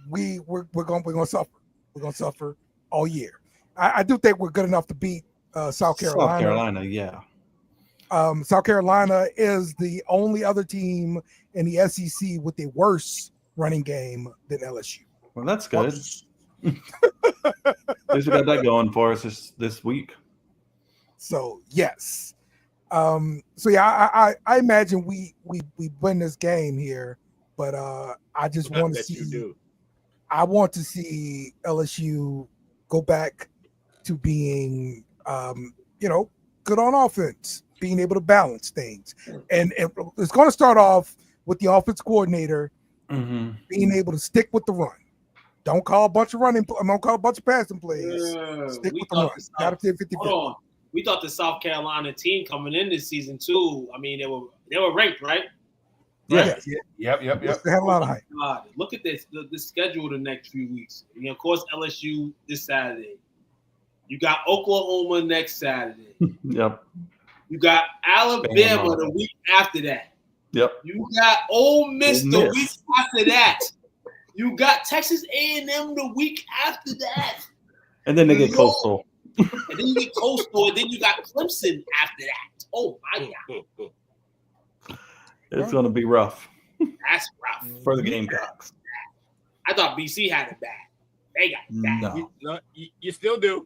we're gonna suffer. We're gonna suffer all year. I do think we're good enough to beat South Carolina. South Carolina, yeah. South Carolina is the only other team in the SEC with a worse running game than LSU. Well, that's good. At least we got that going for us this week. So yes. So yeah, I imagine we win this game here, but I just want to see. I want to see LSU go back to being, good on offense, being able to balance things, and it's going to start off with the offense coordinator being able to stick with the run. Don't call a bunch of don't call a bunch of passing plays. Stick with the run. Got to 50. Hold on. We thought the South Carolina team coming in this season too. I mean, they were ranked, right? Yeah. Yep. They had a lot of hype. God, look at this. The schedule the next few weeks. Of course, LSU this Saturday. You got Oklahoma next Saturday. Yep. You got Alabama the week after that. Yep. You got Ole Miss the week after that. You got Texas A&M the week after that. And then they get Coastal. And then you get Coastal, and then you got Clemson after that. Oh my God. It's going to be rough. That's rough. For the Gamecocks. I thought BC had it bad. They got it bad. No. You still do.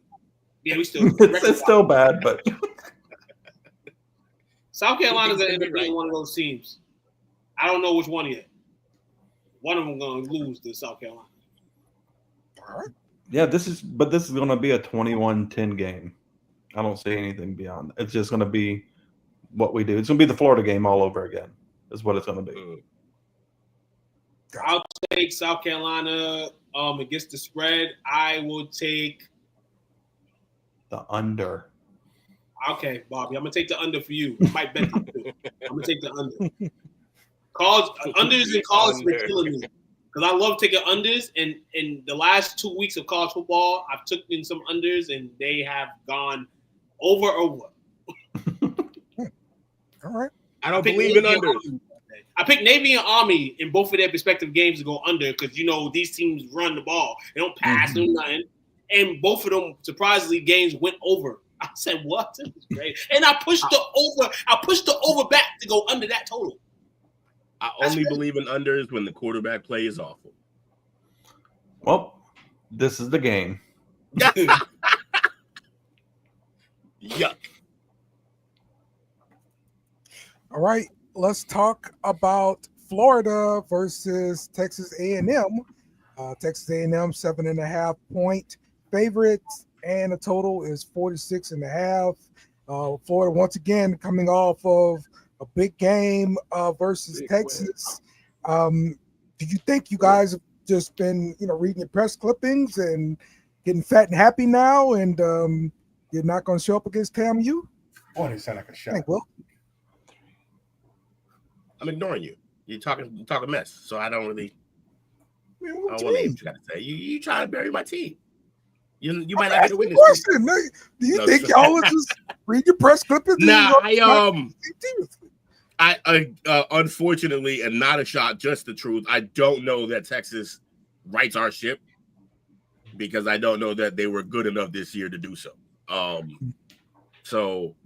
Yeah, we still do. It's still bad, but South Carolina's going to end up being one of those teams. I don't know which one yet. One of them going to lose to South Carolina. All right. Yeah, this is going to be a 21-10 game. I don't see anything beyond that. It's just going to be what we do. It's going to be the Florida game all over again. Is what it's going to be. I'll take South Carolina against the spread. I will take the under. Okay, Bobby, I'm gonna take the under for you. I might bet you too. I'm gonna take the under. Unders and college have been killing me because I love taking unders. And in the last 2 weeks of college football, I've taken some unders and they have gone over. All right. I don't believe in unders. I picked Navy and Army in both of their respective games to go under because these teams run the ball. They don't pass, no nothing. And both of them surprisingly games went over. I said, what? This is great. And I pushed the over. I pushed the over back to go under that total. I only believe in unders when the quarterback play is awful. Well, this is the game. Yuck. All right, let's talk about Florida versus Texas A&M. Texas A&M 7.5 point favorites, and the total is 46.5. Florida once again coming off of a big game versus Texas. Do you think you guys have just been, reading your press clippings and getting fat and happy now, and you're not going to show up against TAMU? Boy, they sound like a shot. Hey, well, I'm ignoring you. You're talking mess, so I don't really. I don't want to hear what you got to say. You trying to bury my team. You might not get a witness. Question. Do you think y'all would just read your press clippings? Nah, I unfortunately, and not a shot, just the truth. I don't know that Texas rights our ship because I don't know that they were good enough this year to do so.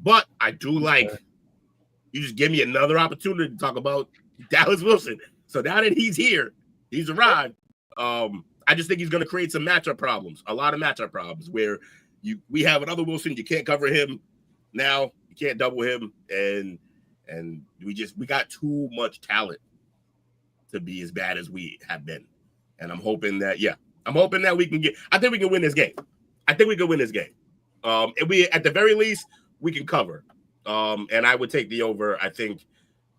But I do like. You just give me another opportunity to talk about Dallas Wilson. So now that he's here, he's arrived. I just think he's going to create some matchup problems, a lot of matchup problems where we have another Wilson. You can't cover him now. You can't double him. And we got too much talent to be as bad as we have been. And I'm hoping that we can I think we can win this game. And we, at the very least, we can cover. And I would take the over. I think,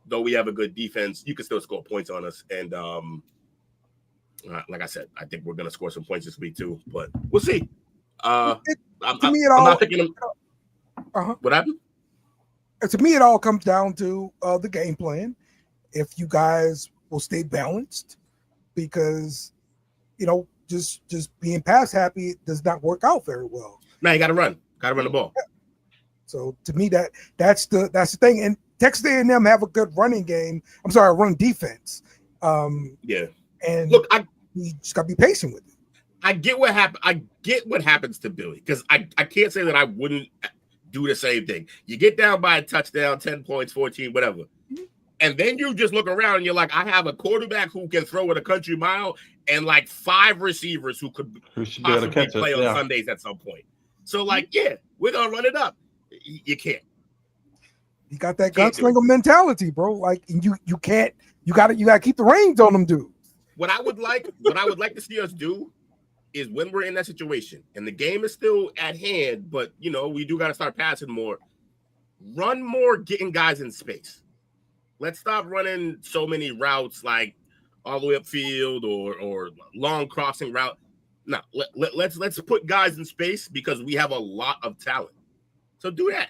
though we have a good defense, you can still score points on us. And like I said, I think we're going to score some points this week too. But we'll see. I'm not thinking. What happened? To me, it all comes down to the game plan. If you guys will stay balanced, because just being pass happy does not work out very well. Now you got to run. Got to run the ball. So to me, that's the thing. And Texas A&M have a good running game. I'm sorry, run defense. Yeah. And look, you just got to be patient with it. I get what happens to Billy, because I can't say that I wouldn't do the same thing. You get down by a touchdown, 10 points, 14, whatever. And then you just look around and you're like, I have a quarterback who can throw it a country mile and like 5 receivers who could should be able to possibly catch play it. on Yeah. Sundays at some point. So like, yeah, we're gonna run it up. You can't. You got that gunslinger mentality, bro. Like you can't. You got to keep the reins on them, dude. What I would like to see us do is when we're in that situation and the game is still at hand, but you know we do got to start passing more. Run more, getting guys in space. Let's stop running so many routes like all the way upfield or long crossing route. No, let's put guys in space because we have a lot of talent. So do that.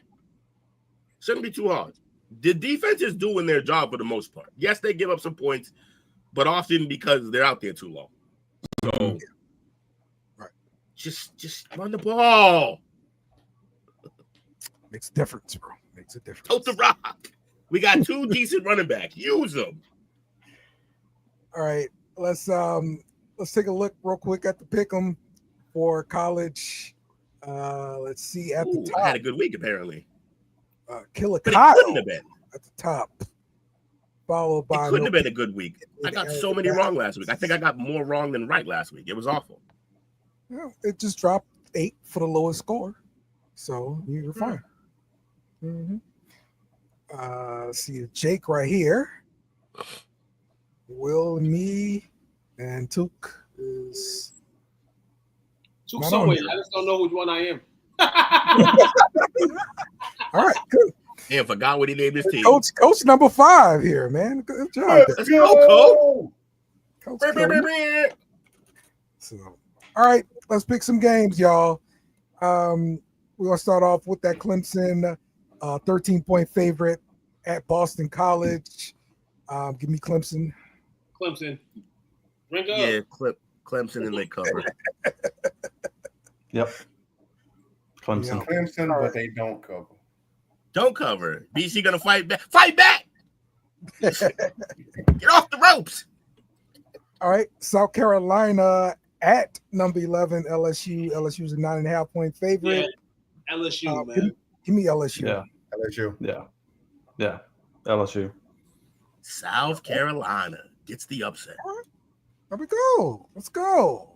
Shouldn't be too hard. The defense is doing their job for the most part. Yes, they give up some points, but often because they're out there too long. So right. Just run the ball. Makes a difference, bro. Makes a difference. Tote the rock. We got 2 decent running backs. Use them. All right. Let's take a look real quick at the pick'em for college. Let's see at the top. I had a good week apparently. Killer But Kyle it couldn't have been at the top, followed by. It couldn't have been a good week. I got so many wrong last week. I think I got more wrong than right last week. It was awful. Yeah, it just dropped 8 for the lowest score, so you're fine. Mm-hmm. See Jake right here. Will, me, and Took is. Took somewhere. I just don't know which one I am. All right, good. Yeah, forgot what he named his team. Coach number 5 here, man. Good job. Let's go, Coach. So, all right, let's pick some games, y'all. We're gonna start off with that Clemson 13-point favorite at Boston College. Give me Clemson. Clemson. Drink up. Yeah, Clemson and they cover. Yep. Clemson. Clemson, but they don't cover. Don't cover. BC gonna fight back. Fight back. Get off the ropes. All right, South Carolina at number 11 LSU. LSU's a 9.5-point favorite. Yeah. LSU, man. Give me LSU. Yeah. LSU. Yeah. LSU. South Carolina gets the upset. Right. There we go. Let's go.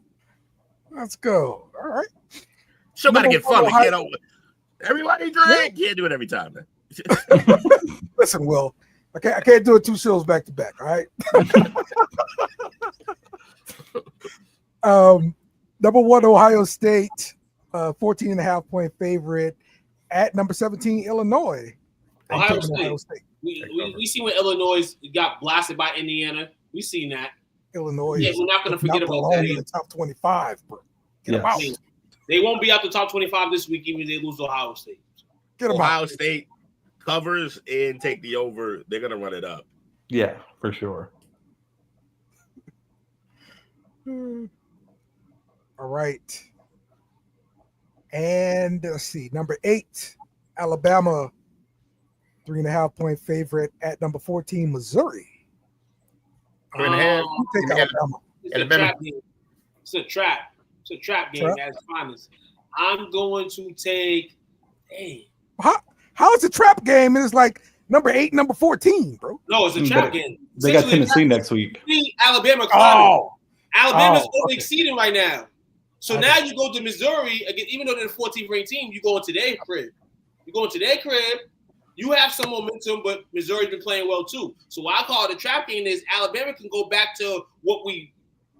All right. Somebody get fun. Everybody drink. Can't do it every time, man. Listen, Will. I can't do it 2 shows back to back. All right. Number 1, Ohio State, 14.5-point favorite at number 17, Illinois. Ohio State. We see when Illinois got blasted by Indiana. We seen that. Illinois. Yeah, we're not going to forget about that. In the top 25, bro. Get them out. They won't be out the top 25 this week, even if they lose to Ohio State. Get them Ohio out. State covers and take the over. They're going to run it up. Yeah, for sure. All right. And let's see, number 8, Alabama, 3.5-point favorite at number 14, Missouri. 3.5. Take Alabama. It's a trap game at its finest. I'm going to take. Hey, how is a trap game? And it's like number 8, number 14, bro. No, it's a trap game. They got Tennessee next week. Alabama. Alabama's over-exceeding right now. So now you go to Missouri again, even though they're the 14th ranked team, you go into their crib. You have some momentum, but Missouri's been playing well too. So what I call it a trap game is Alabama can go back to what we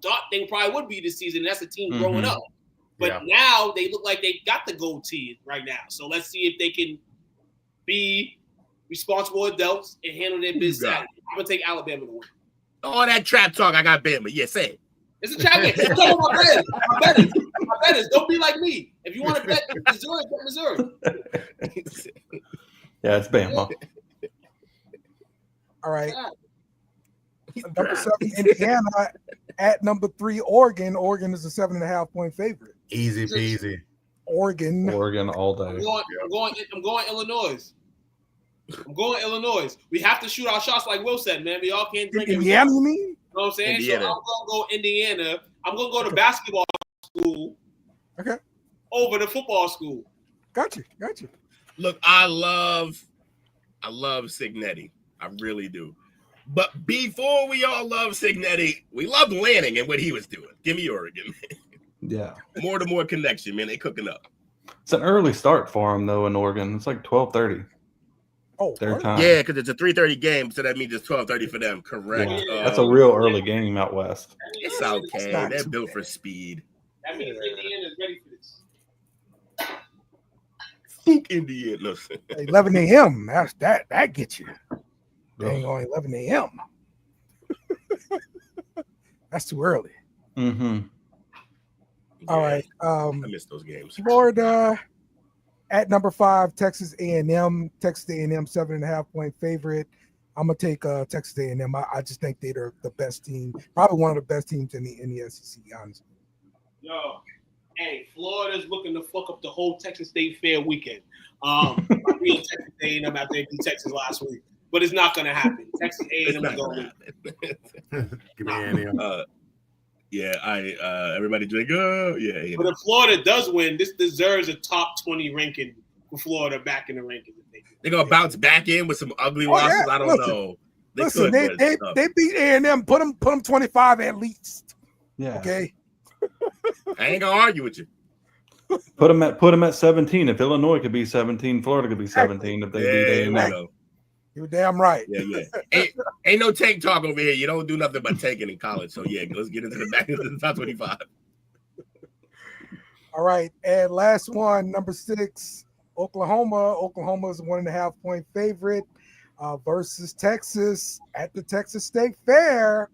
thought they probably would be this season. That's a team growing up. But now they look like they got the gold tee right now. So let's see if they can be responsible adults and handle their business. I'm going to take Alabama to win. All that trap talk, I got Bama. Yeah, say it. It's a trap game. I'm talking about my betters. Don't be like me. If you want to bet Missouri, bet Missouri. Yeah, it's Bama. All right. Number 7, Indiana at number 3, Oregon. Oregon is a 7.5-point favorite. Easy peasy. Oregon all day. I'm going Illinois. We have to shoot our shots like Will said, man. We all can't drink. Indiana, you mean? You know what I'm saying? Indiana. So I'm going to go Indiana. I'm going to go to basketball school. Okay. Over the football school. Got you. Look, I love Signetti. I really do. But before we all love Signetti, we loved Lanning and what he was doing. Give me Oregon. Yeah. More to more connection, man. They cooking up. It's an early start for them, though, in Oregon. It's like 12:30. Oh, their time. Yeah, because it's a 3:30 game, so that means it's 12:30 for them. Correct. Yeah. That's a real early game out west. It's okay. They're built for speed. That means Indiana's ready for this. Fuck Indiana. 11 a.m. That gets you. Dang on 11 a.m. That's too early. Mm-hmm. All right. I miss those games. Florida at number 5, Texas A&M. Texas A&M 7.5-point favorite. I'm gonna take Texas A&M. I just think they're the best team, probably one of the best teams in the SEC. Honestly. Yo, hey, Florida's looking to fuck up the whole Texas State Fair weekend. Being Texas A&M after they beat Texas last week, but it's not gonna happen. Texas A&M is gonna win. Give me A&M. Yeah, everybody drink. Yeah. But if Florida does win, this deserves a top 20 ranking for Florida back in the rankings. They're gonna bounce back in with some ugly losses. Yeah. I don't know. They beat A&M. Put them 25 at least. Yeah. Okay. I ain't gonna argue with you. Put them at 17. If Illinois could be 17, Florida could be 17 if they beat A&M. You're damn right. Yeah. Ain't no tank talk over here. You don't do nothing but tanking in college. So yeah, let's get into the back of the top 25. All right, and last one, number 6, Oklahoma. Oklahoma is a 1.5-point favorite versus Texas at the Texas State Fair.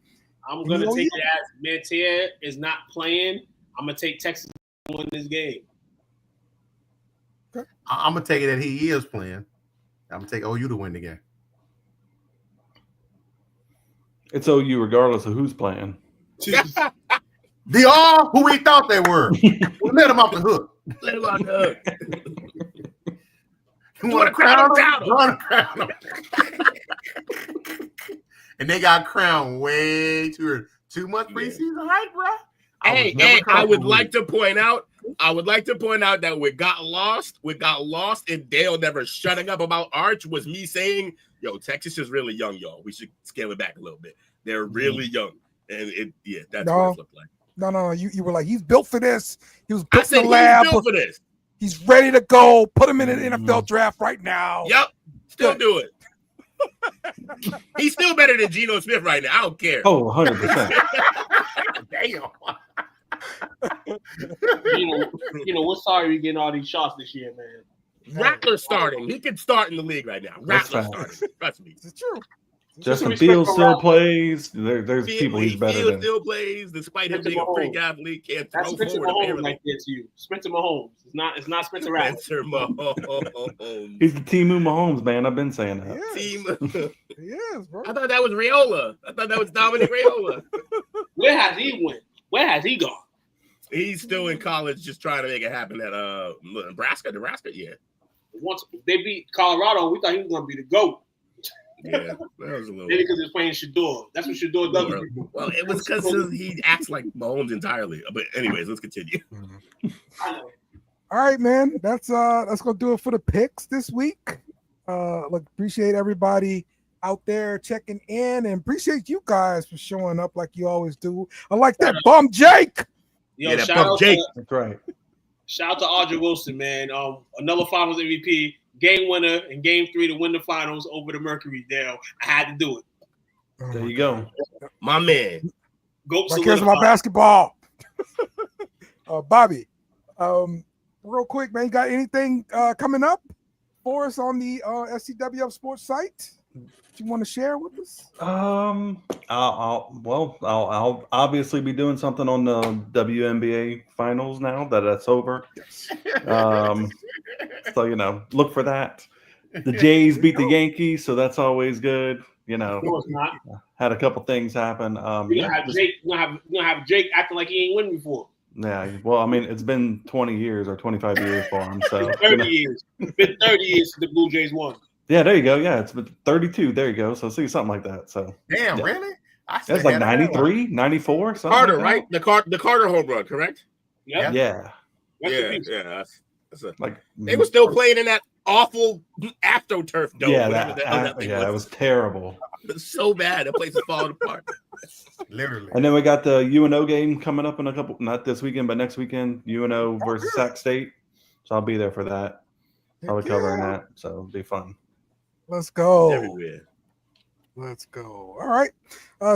I'm gonna take it as Mantier is not playing. I'm gonna take Texas to win this game. I'm gonna take it that he is playing. I'm gonna take OU to win the game. It's OU regardless of who's playing. They are who we thought they were. We let them off the hook. Let them off the hook. You want to crown them? And they got crowned way too much preseason hype, bro. I would like to point out that we got lost, and Dale never shutting up about Arch was me saying, yo, Texas is really young, y'all. We should scale it back a little bit. They're really young. And that's what it looked like. No. You were like, he's built for this. He was built in the lab. He's built for this. He's ready to go. Put him in an NFL draft right now. Yep. Still do it. He's still better than Geno Smith right now. I don't care. Oh, 100%. Damn. We're sorry we're getting all these shots this year, man. Rattler's starting. He can start in the league right now. Rattler's starting. Trust me. It's true. Justin Fields still plays. There's people he's better than. Still plays despite him being a freak athlete. Can't throw Spencer forward. Mahomes like this, you. Spencer Mahomes. It's not Spencer Rattler. Spencer Mahomes. He's the Timu Mahomes, man. I've been saying that. He is, bro. I thought that was Raiola. I thought that was Dominic Raiola. Where has he went? Where has he gone? He's still in college, just trying to make it happen at Nebraska. Yeah. Once they beat Colorado, we thought he was going to be the GOAT. Yeah, that was a little. Maybe because he's playing Shador. That's what Shador does. Well, it was because he acts like Mahomes entirely. But anyways, let's continue. I know. All right, man. That's gonna do it for the picks this week. Appreciate everybody out there checking in, and appreciate you guys for showing up like you always do. I like that bum Jake. Yo, that bum Jake. That's right. Shout out to Audrey Wilson, man. Another Finals MVP, game winner in Game 3 to win the Finals over the Mercury. Dale, I had to do it. There you go, my man. Go. Cares about basketball. Bobby, real quick, man, you got anything coming up for us on the SCWF Sports site that you want to share with us? I'll obviously be doing something on the WNBA finals now that that's over. Yes. So look for that. The Jays beat the Yankees, so that's always good. No, it's not. Had a couple things happen. You're gonna have Jake acting like he ain't win before. Yeah, well, I mean, it's been 20 years or 25 years for him. So 30 years. It's been 30 years since the Blue Jays won. Yeah, there you go. Yeah, it's been 32. There you go. So see, something like that. So damn, yeah. Really? It's like 93, 94, something. Carter, like right? The Carter home run, correct? Yep. Yeah. Yeah. That's like they were still playing in that awful AstroTurf dome. Yeah, whatever the hell that thing was. It was terrible. It was so bad. That place is falling apart. Literally. And then we got the UNO game coming up in a couple, not this weekend, but next weekend. UNO versus Sac State. So I'll be there for that. I'll be covering that. So it'll be fun. Let's go. Everywhere. Let's go. All right.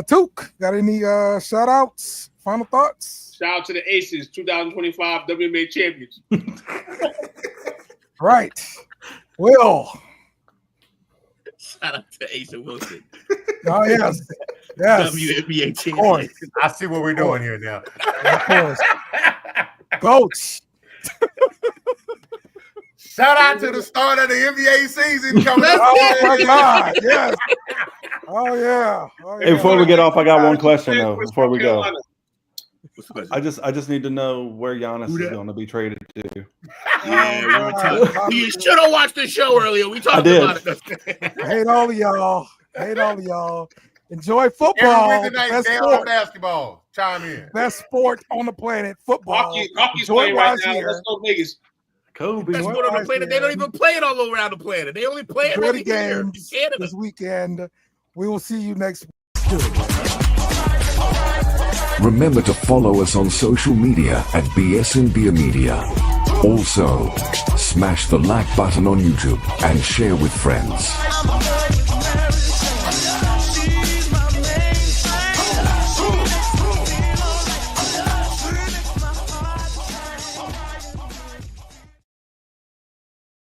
Took, got any shout outs? Final thoughts? Shout out to the Aces, 2025 WMA champions. Right. Will. Shout out to Asa Wilson. Oh, yes. Yes. WNBA champion. I see what we're doing here now. Of course. Coach. Shout out to the start of the NBA season coming up. Oh, my God. Yes. Oh, yeah. Oh, yeah. Hey, before we get off, I got one question, though, before we go. I just need to know where Giannis is going to be traded to. Yeah, we were talking. You should have watched the show earlier. We talked about it. Hate all of y'all. Enjoy football. Every Wednesday night, down basketball. Chime in. Best sport on the planet, football. Rocky's playing right now. Let's go Vegas. Kobe. Best sport on the planet. They don't even play it all around the planet. They only play it Enjoy every the games year in Canada. this weekend. We will see you next week. Remember to follow us on social media at BSNB Media. Also, smash the like button on YouTube and share with friends.